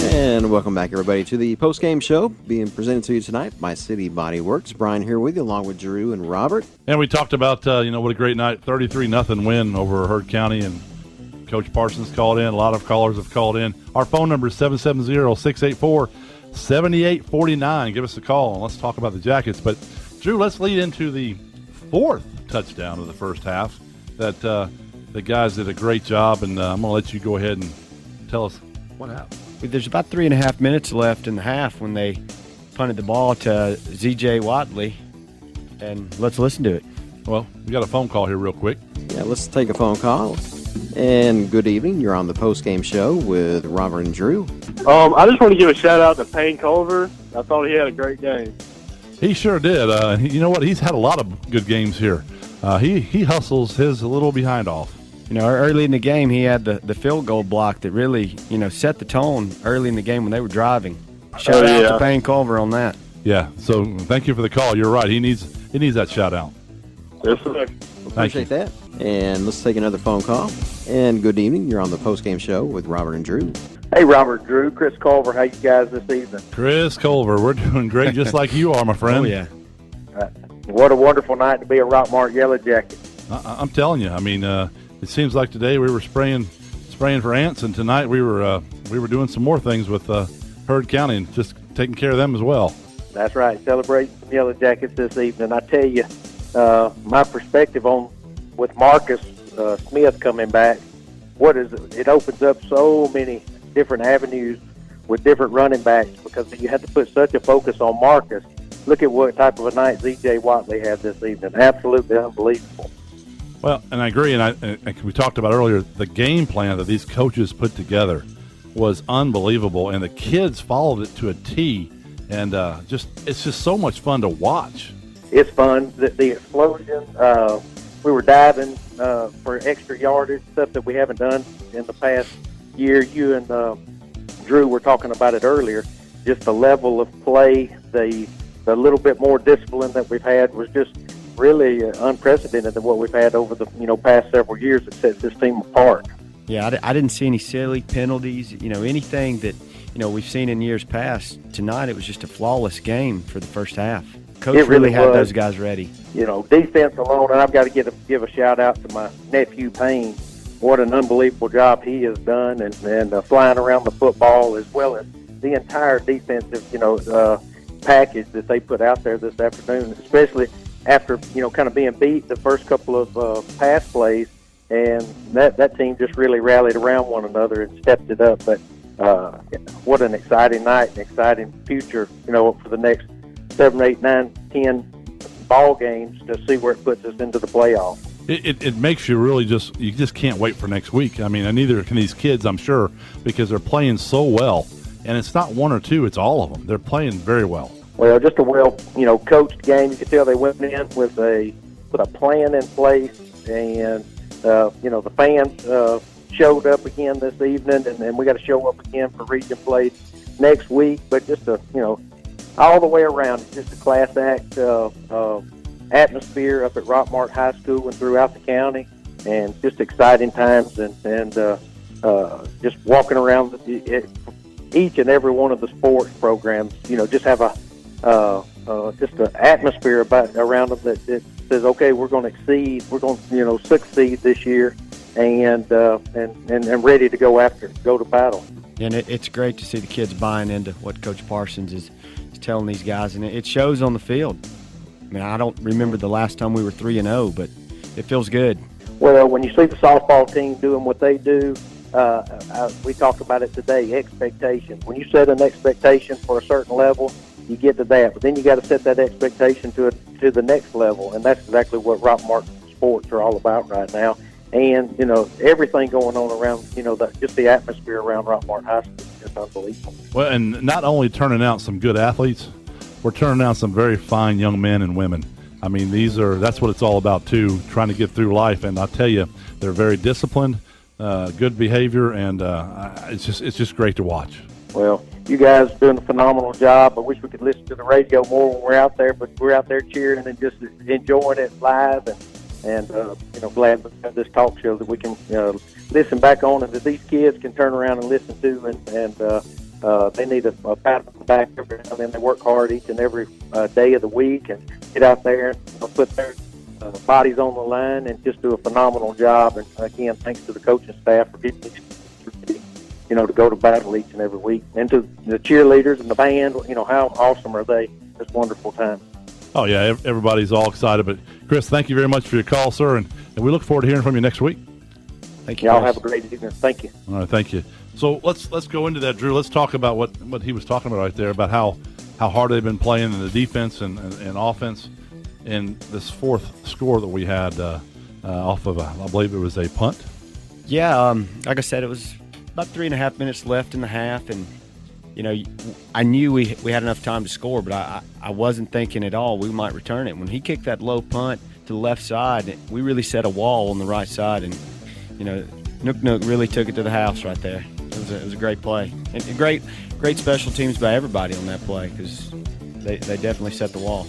And welcome back, everybody, to the post-game show being presented to you tonight by City Body Works. Brian here with you, along with Drew and Robert. And we talked about, what a great night, 33-0 win over Heard County, and Coach Parsons called in. A lot of callers have called in. Our phone number is 770-684-7849. Give us a call, and let's talk about the Jackets. But, Drew, let's lead into the fourth touchdown of the first half. That the guys did a great job, and I'm going to let you go ahead and tell us what happened. There's about 3.5 minutes left in the half when they punted the ball to Z.J. Watley, and let's listen to it. Well, we got a phone call here real quick. Yeah, let's take a phone call. And good evening. You're on the post-game show with Robert and Drew. I just want to give a shout-out to Payne Culver. I thought he had a great game. He sure did. You know what? He's had a lot of good games here. He hustles his a little behind off. Early in the game, he had the field goal block that really, set the tone early in the game when they were driving. Shout out to Payne Culver on that. Yeah, so thank you for the call. You're right. He needs that shout-out. Yes, sir. Appreciate that. And let's take another phone call. And good evening. You're on the post-game show with Robert and Drew. Hey, Robert, Drew, Chris Culver. How you guys this evening? Chris Culver, we're doing great, just like you are, my friend. Oh, yeah. What a wonderful night to be a Rockmart Yellow Jacket. I'm telling you. I mean, it seems like today we were spraying for ants, and tonight we were doing some more things with Heard County and just taking care of them as well. That's right. Celebrate some Yellow Jackets this evening. I tell you, my perspective with Marcus Smith coming back, it opens up so many different avenues with different running backs because you had to put such a focus on Marcus. Look at what type of a night Z.J. Watley had this evening. Absolutely unbelievable. Well, and I agree, and we talked about earlier, the game plan that these coaches put together was unbelievable, and the kids followed it to a T, and it's just so much fun to watch. It's fun. The explosion, we were diving for extra yardage, stuff that we haven't done in the past year. You and Drew were talking about it earlier. Just the level of play, the little bit more discipline that we've had was just really unprecedented than what we've had over the past several years that sets this team apart. Yeah, I didn't see any silly penalties. Anything that we've seen in years past. Tonight it was just a flawless game for the first half. Coach really had those guys ready. Defense alone, and I've got to give a shout out to my nephew Payne. What an unbelievable job he has done, and flying around the football as well as the entire defensive package that they put out there this afternoon, especially after kind of being beat the first couple of pass plays, and that team just really rallied around one another and stepped it up. But what an exciting night, an exciting future, for the next 7, 8, 9, 10 ball games to see where it puts us into the playoffs. It makes you really you just can't wait for next week. I mean, and neither can these kids, I'm sure, because they're playing so well. And it's not one or two, it's all of them. They're playing very well. Well, just a coached game. You could tell they went in with a plan in place, and the fans showed up again this evening, and we got to show up again for region play next week. But just all the way around, it's just a class act atmosphere up at Rockmart High School and throughout the county, and just exciting times, and just walking around each and every one of the sports programs. Just have just an atmosphere around them that says, okay, we're going to exceed, we're going to succeed this year, and ready to go to battle. And it's great to see the kids buying into what Coach Parsons is telling these guys, and it shows on the field. I mean, I don't remember the last time we were 3-0, but it feels good. Well, when you see the softball team doing what they do, we talked about it today, expectation. When you set an expectation for a certain level, you get to that. But then you got to set that expectation to the next level, and that's exactly what Rockmart sports are all about right now. And, everything going on around, just the atmosphere around Rockmart High School is just unbelievable. Well, and not only turning out some good athletes, we're turning out some very fine young men and women. I mean, that's what it's all about too, trying to get through life. And I'll tell you, they're very disciplined, good behavior, and it's just great to watch. Well, you guys are doing a phenomenal job. I wish we could listen to the radio more when we're out there, but we're out there cheering and just enjoying it live, and glad we have this talk show that we can listen back on and that these kids can turn around and listen to, and they need a pat on the back every now and then. They work hard each and every day of the week and get out there and put their bodies on the line and just do a phenomenal job. And again, thanks to the coaching staff for giving me to go to battle each and every week. And to the cheerleaders and the band, how awesome are they? It's a wonderful time. Oh, yeah, everybody's all excited. But, Chris, thank you very much for your call, sir, and we look forward to hearing from you next week. Thank you. Y'all have a great evening. Thank you. All right, thank you. So let's go into that, Drew. Let's talk about what he was talking about right there, about how hard they've been playing in the defense and offense in this fourth score that we had off of, I believe it was a punt. Yeah, like I said, it was about 3.5 minutes left in the half, and I knew we had enough time to score, but I wasn't thinking at all we might return it. When he kicked that low punt to the left side, we really set a wall on the right side, and Nook really took it to the house right there. It was a great play, and great special teams by everybody on that play, because they definitely set the wall.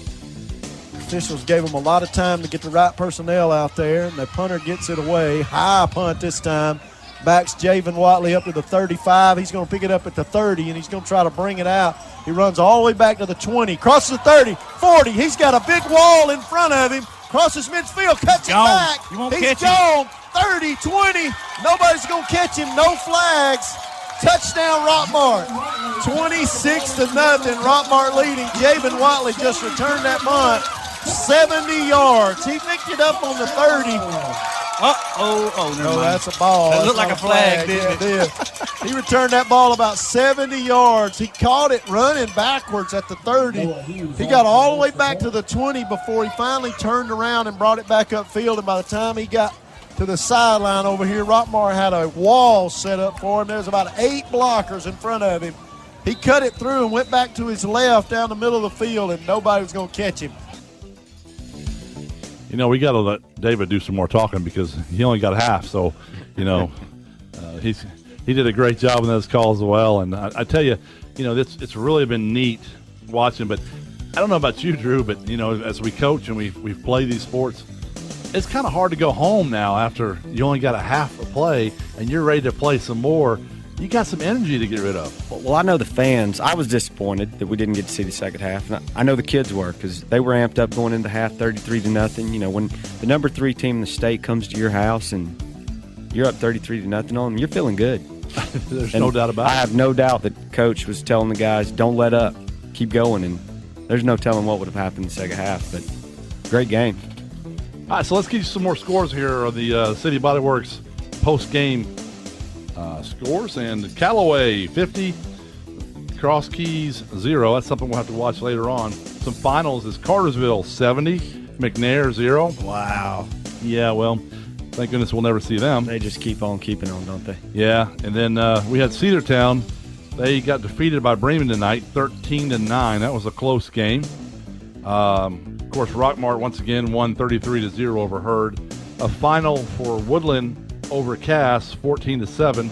Officials gave them a lot of time to get the right personnel out there, and the punter gets it away. High punt this time. Backs Javen Watley up to the 35. He's going to pick it up at the 30, and he's going to try to bring it out. He runs all the way back to the 20, crosses the 30, 40. He's got a big wall in front of him. Crosses midfield, cuts it back. He's gone. 30, 20. Nobody's going to catch him. No flags. Touchdown, Rockmart. 26-0. Rockmart leading. Javen Watley just returned that punt. 70 yards. He picked it up on the 30. No, that's a ball. That looked like a flag, didn't it? He returned that ball about 70 yards. He caught it running backwards at the 30. He got all the way back to the 20 before he finally turned around and brought it back upfield. And by the time he got to the sideline over here, Rockmart had a wall set up for him. There's about 8 blockers in front of him. He cut it through and went back to his left down the middle of the field, and nobody was going to catch him. We got to let David do some more talking because he only got half. So, he did a great job in those calls as well. And I tell you, it's really been neat watching. But I don't know about you, Drew, but, as we coach and we've played these sports, it's kind of hard to go home now after you only got a half a play and you're ready to play some more. You got some energy to get rid of. Well, I know the fans. I was disappointed that we didn't get to see the second half. And I know the kids were, because they were amped up going into half 33-0. When the number 3 team in the state comes to your house and you're up 33-0 on them, you're feeling good. There's no doubt about it. I have no doubt that Coach was telling the guys, don't let up, keep going. And there's no telling what would have happened in the second half. But great game. All right, so let's get you some more scores here on the City Body Works post-game scores. And Callaway 50, Cross Keys 0. That's something we'll have to watch later on. Some finals is Cartersville 70, McNair 0. Wow. Yeah, well, thank goodness we'll never see them. They just keep on keeping on, don't they? Yeah, and then we had Cedartown. They got defeated by Bremen tonight, 13-9. That was a close game. Of course, Rockmart once again won 33-0 over Hurd. A final for Woodland over Cass, 14-7.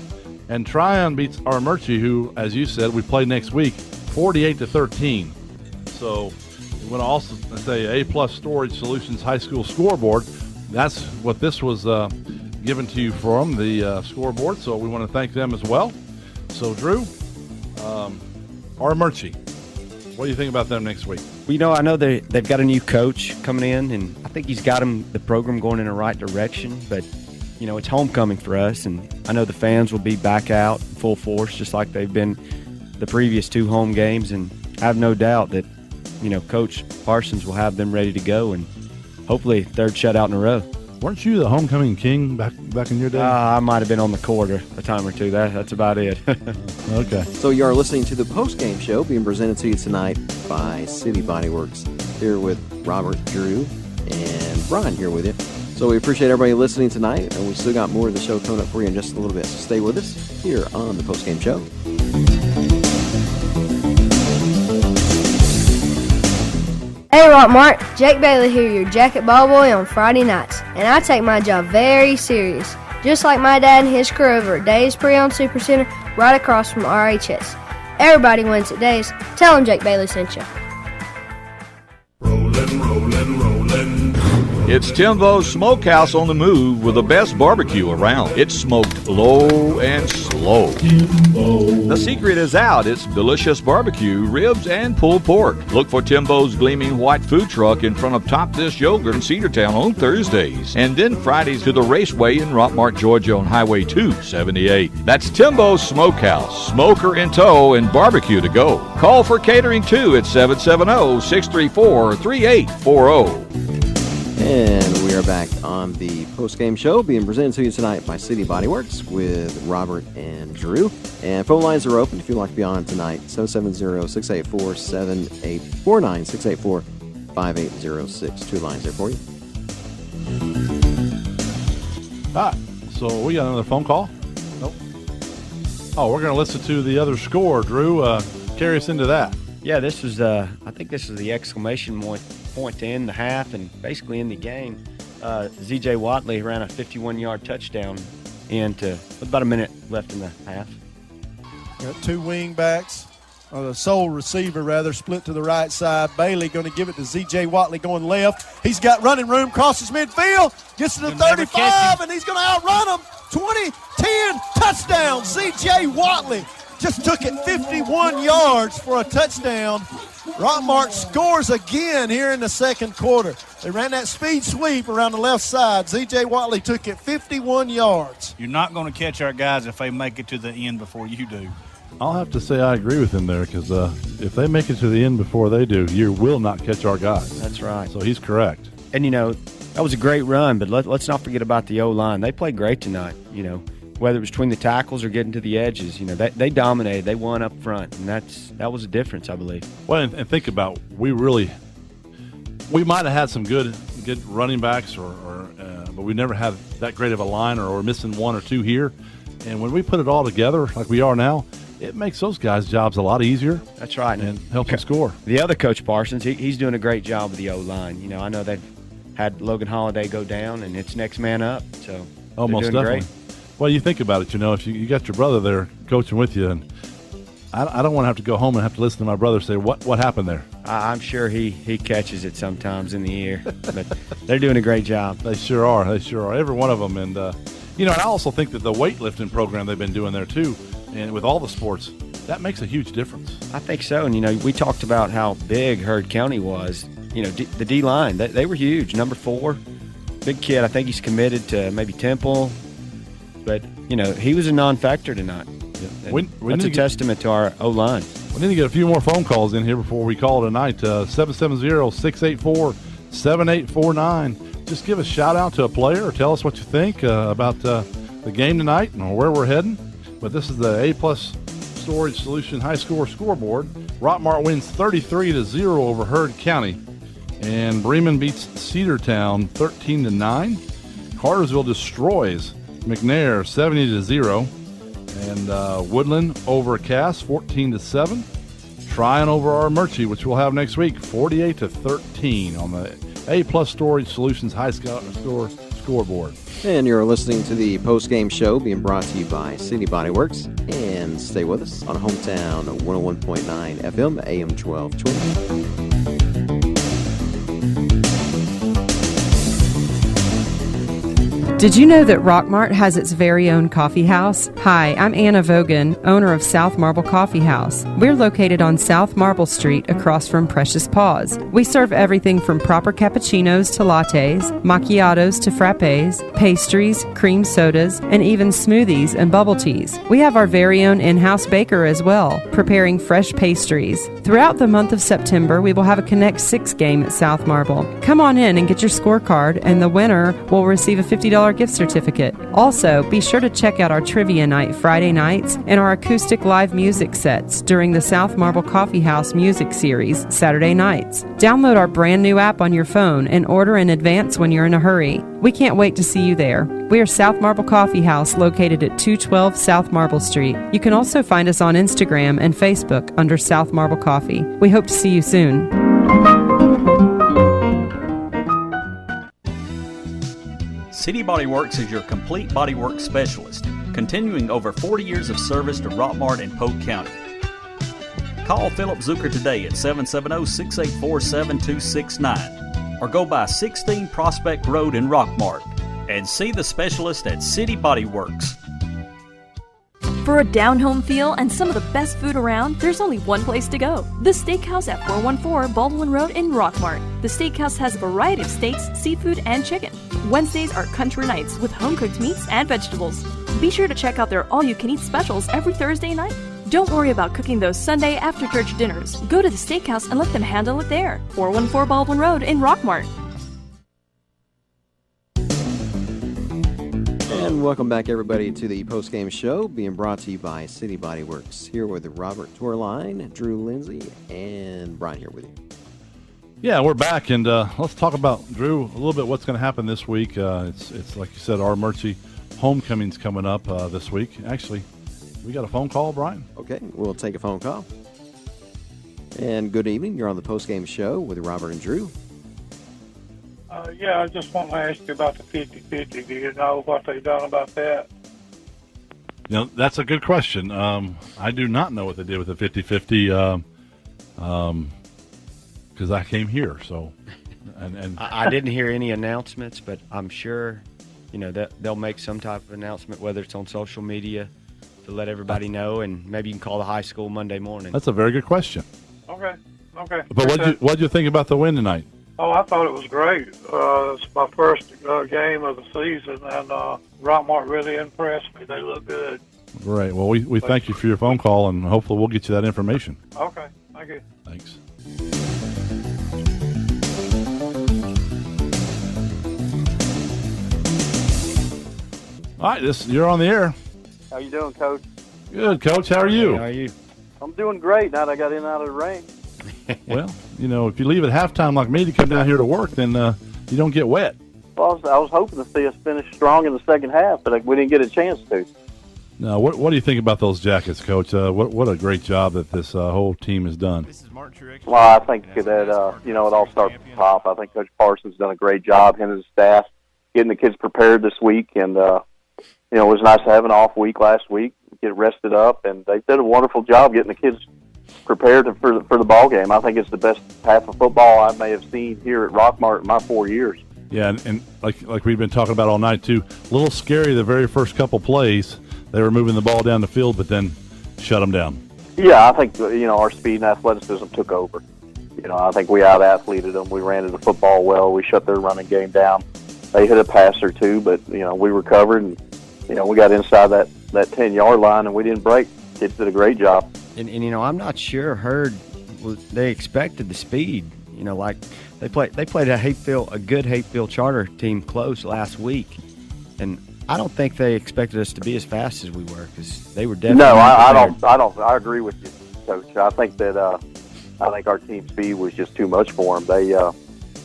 And Tryon beats Armurchie, who, as you said, we play next week, 48-13. So we want to also say A+ Storage Solutions High School scoreboard. That's what this was given to you from, the scoreboard. So we want to thank them as well. So, Drew, Armurchie, what do you think about them next week? Well, I know they've got a new coach coming in, and I think he's got the program going in the right direction. But, it's homecoming for us, and I know the fans will be back out in full force just like they've been the previous 2 home games. And I have no doubt that, Coach Parsons will have them ready to go, and hopefully 3rd shutout in a row. Weren't you the homecoming king back in your day? I might have been on the court a time or two. That's about it. Okay. So you are listening to the post-game show being presented to you tonight by City Body Works. Here with Robert, Drew, and Brian here with you. So we appreciate everybody listening tonight, and we still got more of the show coming up for you in just a little bit. So stay with us here on the post-game show. Hey, Rockmart, Jake Bailey here, your jacket ball boy on Friday nights, and I take my job very serious, just like my dad and his crew over at Days Pre-Owned Supercenter right across from RHS. Everybody wins at Days. Tell them Jake Bailey sent you. It's Timbo's Smokehouse on the move with the best barbecue around. It's smoked low and slow. The secret is out. It's delicious barbecue, ribs, and pulled pork. Look for Timbo's gleaming white food truck in front of Top Dish Yogurt in Cedartown on Thursdays. And then Fridays to the Raceway in Rockmart, Georgia on Highway 278. That's Timbo's Smokehouse. Smoker in tow and barbecue to go. Call for catering too at 770-634-3840. And we are back on the post-game show being presented to you tonight by City Body Works with Robert and Drew. And phone lines are open if you'd like to be on tonight. 770-684-7849, 684-5806. Two lines there for you. All right, so we got another phone call? Nope. Oh, we're going to listen to the other score. Drew, carry us into that. Yeah, this was, I think this was the exclamation point to end the half and basically end the game. Z.J. Watley ran a 51-yard touchdown into about a minute left in the half. Got two wing backs, or the sole receiver rather, split to the right side. Bailey going to give it to Z.J. Watley going left. He's got running room, crosses midfield, gets to the 35, and he's going to outrun him. 20-10 touchdown. Z.J. Watley just took it 51 yards for a touchdown. Rockmart scores again here in the second quarter. They ran that speed sweep around the left side. Z.J. Watley took it 51 yards. You're not going to catch our guys if they make it to the end before you do. I'll have to say I agree with him there because if they make it to the end before they do, you will not catch our guys. That's right. So he's correct. And, that was a great run, but let's not forget about the O-line. They played great tonight, whether it was between the tackles or getting to the edges. They dominated. They won up front, and that was a difference, I believe. Well, and think about, we might have had some good running backs, but we never had that great of a line, or we're missing one or two here. And when we put it all together like we are now, it makes those guys' jobs a lot easier. That's right. And helps them score. The other Coach Parsons, he's doing a great job with the O-line. I know they've had Logan Holiday go down, and it's next man up. So most definitely. Great. Well, you think about it, if you got your brother there coaching with you, and I don't want to have to go home and have to listen to my brother say, what happened there? I'm sure he catches it sometimes in the ear, but they're doing a great job. They sure are. Every one of them. And, and I also think that the weightlifting program they've been doing there, too, and with all the sports, that makes a huge difference. I think so. And, we talked about how big Heard County was. The D-line, they were huge. Number 4, big kid. I think he's committed to maybe Temple. But, he was a non-factor tonight. Yeah. That's a testament to our O-line. We need to get a few more phone calls in here before we call it a night. 770-684-7849. Just give a shout-out to a player or tell us what you think about the game tonight and where we're heading. But this is the A-Plus Storage Solution High Score scoreboard. Rockmart wins 33-0 over Heard County. And Bremen beats Cedartown 13-9. Cartersville destroys McNair 70-0, and Woodland over Cass 14-7. Tryon over our Murchie, which we'll have next week, 48-13 on the A-Plus Storage Solutions High Score scoreboard. And you're listening to the post-game show being brought to you by City Body Works. And stay with us on Hometown 101.9 FM, AM 1220. Did you know that Rockmart has its very own coffee house? Hi, I'm Anna Vogan, owner of South Marble Coffee House. We're located on South Marble Street across from Precious Paws. We serve everything from proper cappuccinos to lattes, macchiatos to frappes, pastries, cream sodas, and even smoothies and bubble teas. We have our very own in-house baker as well, preparing fresh pastries. Throughout the month of September, we will have a Connect 6 game at South Marble. Come on in and get your scorecard, and the winner will receive a $50 gift certificate. Also, be sure to check out our trivia night Friday nights and our acoustic live music sets during the South Marble Coffee House music series Saturday nights. Download our brand new app on your phone and order in advance when you're in a hurry. We can't wait to see you there. We are South Marble Coffee House located at 212 South Marble Street. You can also find us on Instagram and Facebook under South Marble Coffee. We hope to see you soon. City Body Works is your complete bodywork specialist, continuing over 40 years of service to Rockmart and Polk County. Call Philip Zucker today at 770-684-7269 or go by 16 Prospect Road in Rockmart and see the specialist at City Body Works. For a down-home feel and some of the best food around, there's only one place to go. The Steakhouse at 414 Baldwin Road in Rockmart. The Steakhouse has a variety of steaks, seafood, and chicken. Wednesdays are country nights with home-cooked meats and vegetables. Be sure to check out their all-you-can-eat specials every Thursday night. Don't worry about cooking those Sunday after-church dinners. Go to the Steakhouse and let them handle it there. 414 Baldwin Road in Rockmart. And welcome back, everybody, to the post-game show being brought to you by City Body Works. Here with Robert Torline, Drew Lindsay, and Brian here with you. Yeah, we're back, and let's talk about, Drew, a little bit what's going to happen this week. It's like you said, our Murchie homecoming's coming up this week. Actually, we got a phone call, Brian? Okay, we'll take a phone call. And good evening. You're on the post-game show with Robert and Drew. Yeah, I just want to ask you about the 50-50. Do you know what they've done about that? You know, that's a good question. I do not know what they did with the 50-50 because I came here. So, and I didn't hear any announcements, but I'm sure, you know, that they'll make some type of announcement, whether it's on social media, to let everybody know, and maybe you can call the high school Monday morning. That's a very good question. Okay. But what'd you think about the win tonight? Oh, I thought it was great. It's my first game of the season, and Rockmart really impressed me. They look good. Great. Well, we thank you for your phone call, and hopefully we'll get you that information. Okay. Thank you. Thanks. All right, you're on the air. How you doing, Coach? Good, Coach. How are you? How are you? I'm doing great now that I got in and out of the rain. Well, you know, if you leave at halftime like me to come down here to work, then you don't get wet. Well, I was hoping to see us finish strong in the second half, but we didn't get a chance to. Now, what do you think about those Jackets, Coach? What a great job that this whole team has done. Well, I think that, you know, it all starts at the top. I think Coach Parsons done a great job, him and his staff, getting the kids prepared this week. And, you know, it was nice to have an off week last week, get rested up. And they did a wonderful job getting the kids prepared for the ball game. I think it's the best half of football I may have seen here at Rockmart in my 4 years. Yeah, and like we've been talking about all night, too, a little scary the very first couple plays. They were moving the ball down the field, but then shut them down. Yeah, I think, you know, our speed and athleticism took over. You know, I think we out-athleted them. We ran to the football well. We shut their running game down. They hit a pass or two, but, you know, we recovered, and, you know, we got inside that 10-yard line, and we didn't break. Kids did a great job. And you know, I'm not sure they expected the speed. You know, like they played a good Hapeville Charter team close last week, and I don't think they expected us to be as fast as we were, because they were definitely. No, I don't. I agree with you, Coach. I think that our team speed was just too much for them. They, you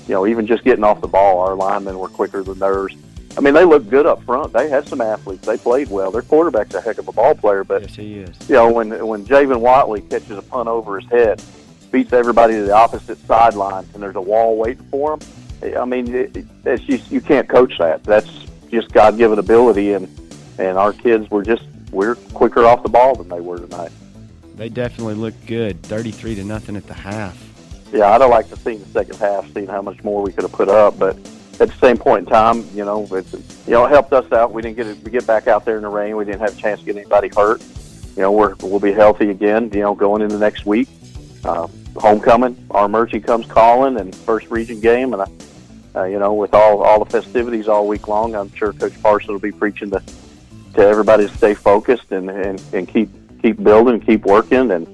know, even just getting off the ball, our linemen were quicker than theirs. I mean, they looked good up front. They had some athletes. They played well. Their quarterback's a heck of a ball player. But yes, he is. You know, when Javen Watley catches a punt over his head, beats everybody to the opposite sideline, and there's a wall waiting for him. I mean, it's just, you can't coach that. That's just God-given ability, and our kids we're quicker off the ball than they were tonight. They definitely looked good, 33-0 at the half. Yeah, I'd have liked to see in the second half, seeing how much more we could have put up, but at the same point in time, you know, it helped us out. We didn't get back out there in the rain. We didn't have a chance to get anybody hurt. You know, we'll be healthy again, you know, going into next week. Homecoming, our Murchie comes calling, and first region game, and you know, with all the festivities all week long, I'm sure Coach Parsons will be preaching to everybody to stay focused and keep building, keep working, and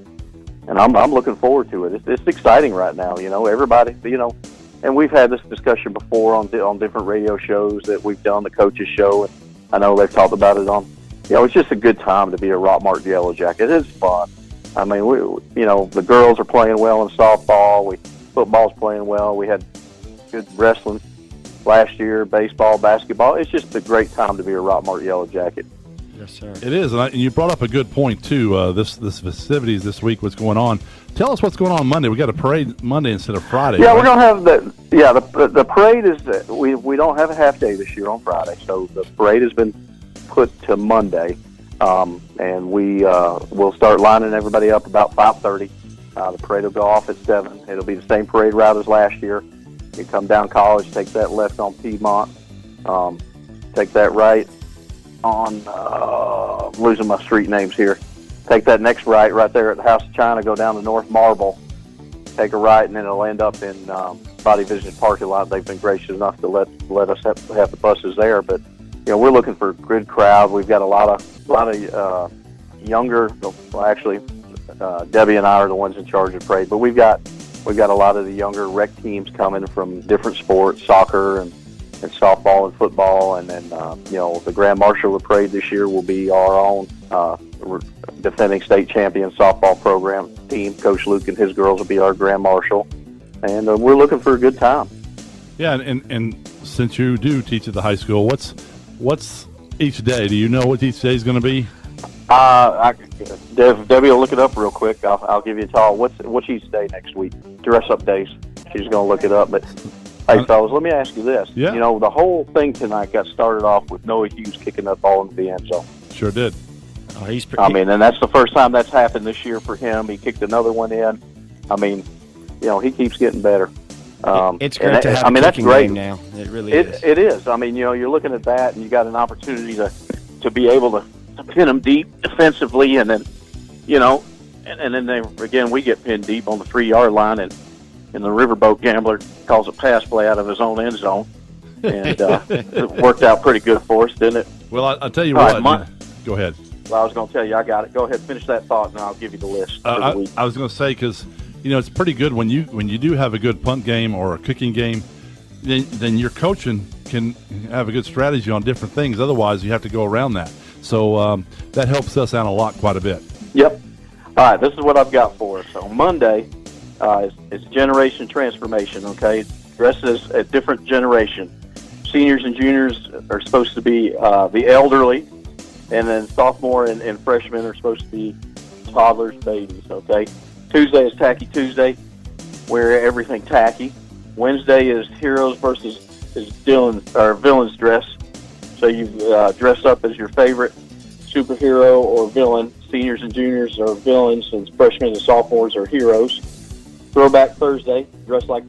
I'm looking forward to it. It's exciting right now, you know. Everybody, you know, and we've had this discussion before on different radio shows that we've done, the coaches show, and I know they've talked about it on. You know, it's just a good time to be a Rockmart Yellow Jacket. It's fun. I mean, you know, the girls are playing well in softball. Football's playing well. We had good wrestling last year, baseball, basketball. It's just a great time to be a Rockmart Yellow Jacket. Yes, sir. It is, and you brought up a good point too. This festivities this week, what's going on? Tell us what's going on Monday. We got a parade Monday instead of Friday. Yeah, right? we're gonna have the parade is we don't have a half day this year on Friday, so the parade has been put to Monday, and we will start lining everybody up about 5:30. The parade will go off at 7. It'll be the same parade route as last year. You come down College, take that left on Piedmont, take that right on, I'm losing my street names here. Take that next right there at the House of China, go down to North Marble, take a right, and then it'll end up in Body Vision parking lot. They've been gracious enough to let us have the buses there. But we're looking for a good crowd. We've got a lot of younger. Well, actually, Debbie and I are the ones in charge of the parade. But we've got a lot of the younger rec teams coming from different sports, soccer and softball and football, and then the Grand Marshal of the parade this year will be our own defending state champion softball program team. Coach Luke and his girls will be our Grand Marshal, and we're looking for a good time. Yeah, and since you do teach at the high school, what's each day? Do you know what each day is going to be? Debbie will look it up real quick. I'll give you a call. What's each day next week? Dress up days. She's going to look it up, but. Hey, fellas, let me ask you this. Yeah. The whole thing tonight got started off with Noah Hughes kicking that ball into the end zone. Sure did. Oh, and that's the first time that's happened this year for him. He kicked another one in. He keeps getting better. It's great to have a that's kicking great game now. It really is. It is. You're looking at that, and you got an opportunity to be able to pin them deep defensively, and then, and then we get pinned deep on the 3-yard line, and the Riverboat Gambler calls a pass play out of his own end zone. And it worked out pretty good for us, didn't it? Well, I'll tell you what. Go ahead. Well, I was going to tell you, I got it. Go ahead, finish that thought, and I'll give you the list for the week. I was going to say, because, it's pretty good when you do have a good punt game or a kicking game, then your coaching can have a good strategy on different things. Otherwise, you have to go around that. So that helps us out a lot, quite a bit. Yep. All right, this is what I've got for us. On Monday, it's generation transformation, okay? Dresses a different generation. Seniors and juniors are supposed to be the elderly, and then sophomore and freshmen are supposed to be toddlers, babies, okay? Tuesday is Tacky Tuesday, wear everything tacky. Wednesday is heroes versus villains dress. So you dress up as your favorite superhero or villain. Seniors and juniors are villains, and freshmen and sophomores are heroes. Throwback Thursday, dress like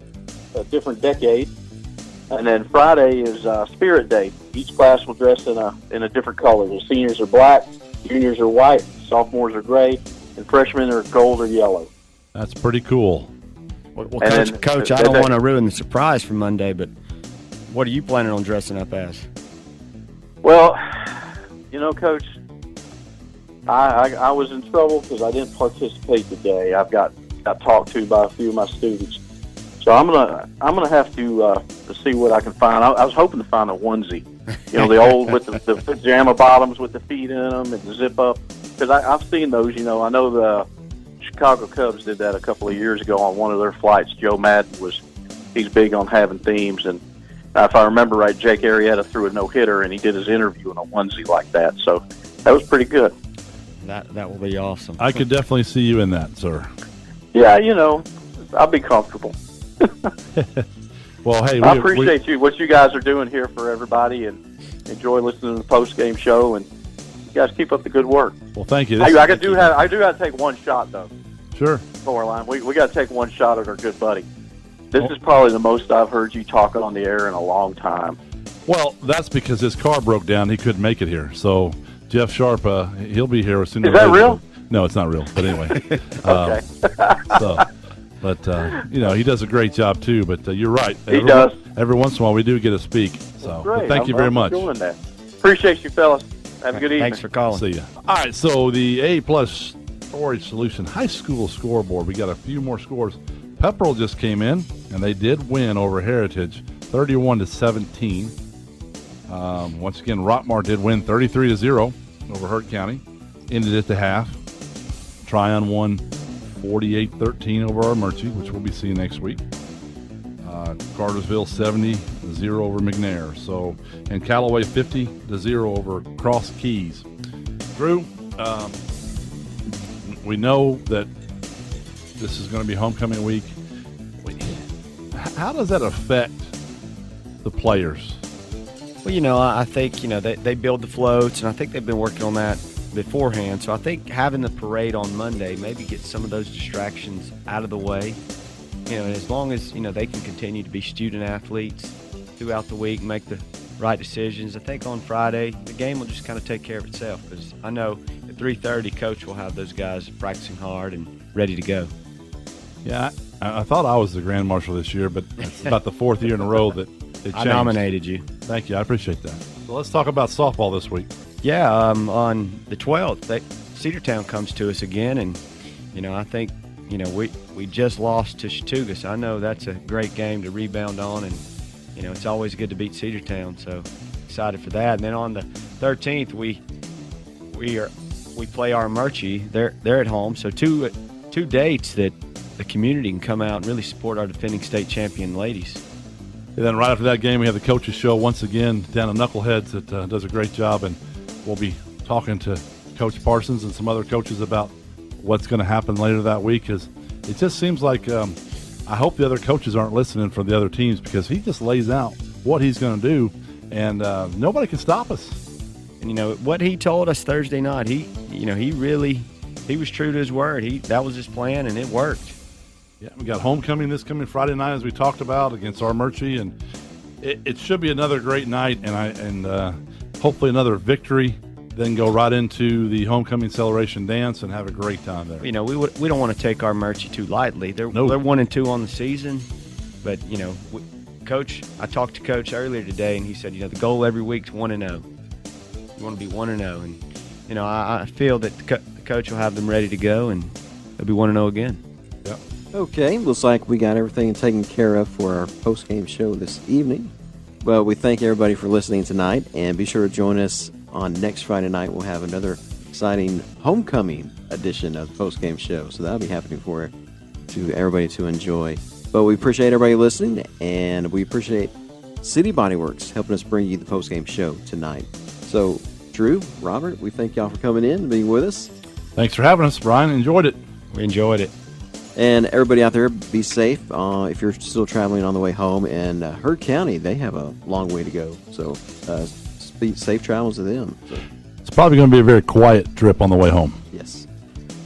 a different decade. And then Friday is Spirit Day. Each class will dress in a different color. The seniors are black, juniors are white, sophomores are gray, and freshmen are gold or yellow. That's pretty cool. Well, Coach, I don't want to ruin the surprise for Monday, but what are you planning on dressing up as? Well, Coach, I was in trouble because I didn't participate today. I've got talked to by a few of my students, so I'm gonna have to see what I can find. I was hoping to find a onesie, the old with the pajama bottoms with the feet in them and the zip up, because I've seen those. I know the Chicago Cubs did that a couple of years ago on one of their flights. Joe Madden he's big on having themes, and if I remember right, Jake Arrieta threw a no-hitter and he did his interview in a onesie like that, so that was pretty good. That will be awesome. I could definitely see you in that, sir. Yeah, I'll be comfortable. Well, hey, I appreciate what you guys are doing here for everybody, and enjoy listening to the post-game show, and you guys keep up the good work. Well, thank you. I do have to take one shot, though. Sure. Coraline, we got to take one shot at our good buddy. This is probably the most I've heard you talk on the air in a long time. Well, that's because his car broke down. He couldn't make it here. So Jeff Sharp, he'll be here as soon as. Is that real? No, it's not real. But anyway. Okay. He does a great job too. But you're right. He does. Every once in a while, we do get to speak. So great. Thank you very much. Doing that. Appreciate you, fellas. Have a good evening. Thanks for calling. See ya. All right. So the A+ Storage Solution High School scoreboard. We got a few more scores. Pepperell just came in, and they did win over Heritage, 31-17. Once again, Rockmart did win 33-0 over Hurt County. Ended at the half. Tryon won 48-13 over Armurchie, which we'll be seeing next week. Cartersville 70-0 over McNair. And Callaway 50-0 over Cross Keys. Drew, we know that this is going to be homecoming week. How does that affect the players? Well, I think, they build the floats, and I think they've been working on that beforehand. So I think having the parade on Monday maybe gets some of those distractions out of the way. And as long as, they can continue to be student athletes throughout the week, make the right decisions, I think on Friday the game will just kind of take care of itself, because I know at 3:30 Coach will have those guys practicing hard and ready to go. Yeah, I thought I was the Grand Marshal this year, but it's about the fourth year in a row that it changed. I nominated you. Thank you. I appreciate that. So let's talk about softball this week. Yeah, on the 12th, Cedartown comes to us again, and, I think, we just lost to Chattooga, so I know that's a great game to rebound on, and, it's always good to beat Cedartown, so excited for that. And then on the 13th, we play Armuchee. They're at home, so two dates that the community can come out and really support our defending state champion ladies. And then right after that game, we have the coaches show once again down at Knuckleheads that does a great job, and we'll be talking to Coach Parsons and some other coaches about what's going to happen later that week, because it just seems like I hope the other coaches aren't listening for the other teams, because he just lays out what he's going to do, and nobody can stop us. And, what he told us Thursday night, he was true to his word. That was his plan, and it worked. Yeah, we got homecoming this coming Friday night, as we talked about, against Armuchee, and it should be another great night, and hopefully another victory. Then go right into the homecoming celebration dance and have a great time there. We don't want to take Armuchee too lightly. They're 1-2 on the season, but Coach, I talked to Coach earlier today, and he said the goal every week is 1-0. You want to be 1-0, and I feel that the coach will have them ready to go, and they'll be 1-0 again. Yeah. Okay, looks like we got everything taken care of for our post-game show this evening. Well, we thank everybody for listening tonight, and be sure to join us on next Friday night. We'll have another exciting homecoming edition of the post-game show, so that'll be happening for everybody to enjoy. But we appreciate everybody listening, and we appreciate City Body Works helping us bring you the post-game show tonight. So, Drew, Robert, we thank y'all for coming in and being with us. Thanks for having us, Brian. Enjoyed it. We enjoyed it. And everybody out there, be safe if you're still traveling on the way home. And Heard County, they have a long way to go. So safe travels to them. So. It's probably going to be a very quiet trip on the way home. Yes.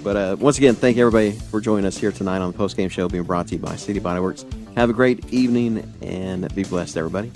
But once again, thank everybody for joining us here tonight on the postgame show being brought to you by City Body Works. Have a great evening and be blessed, everybody.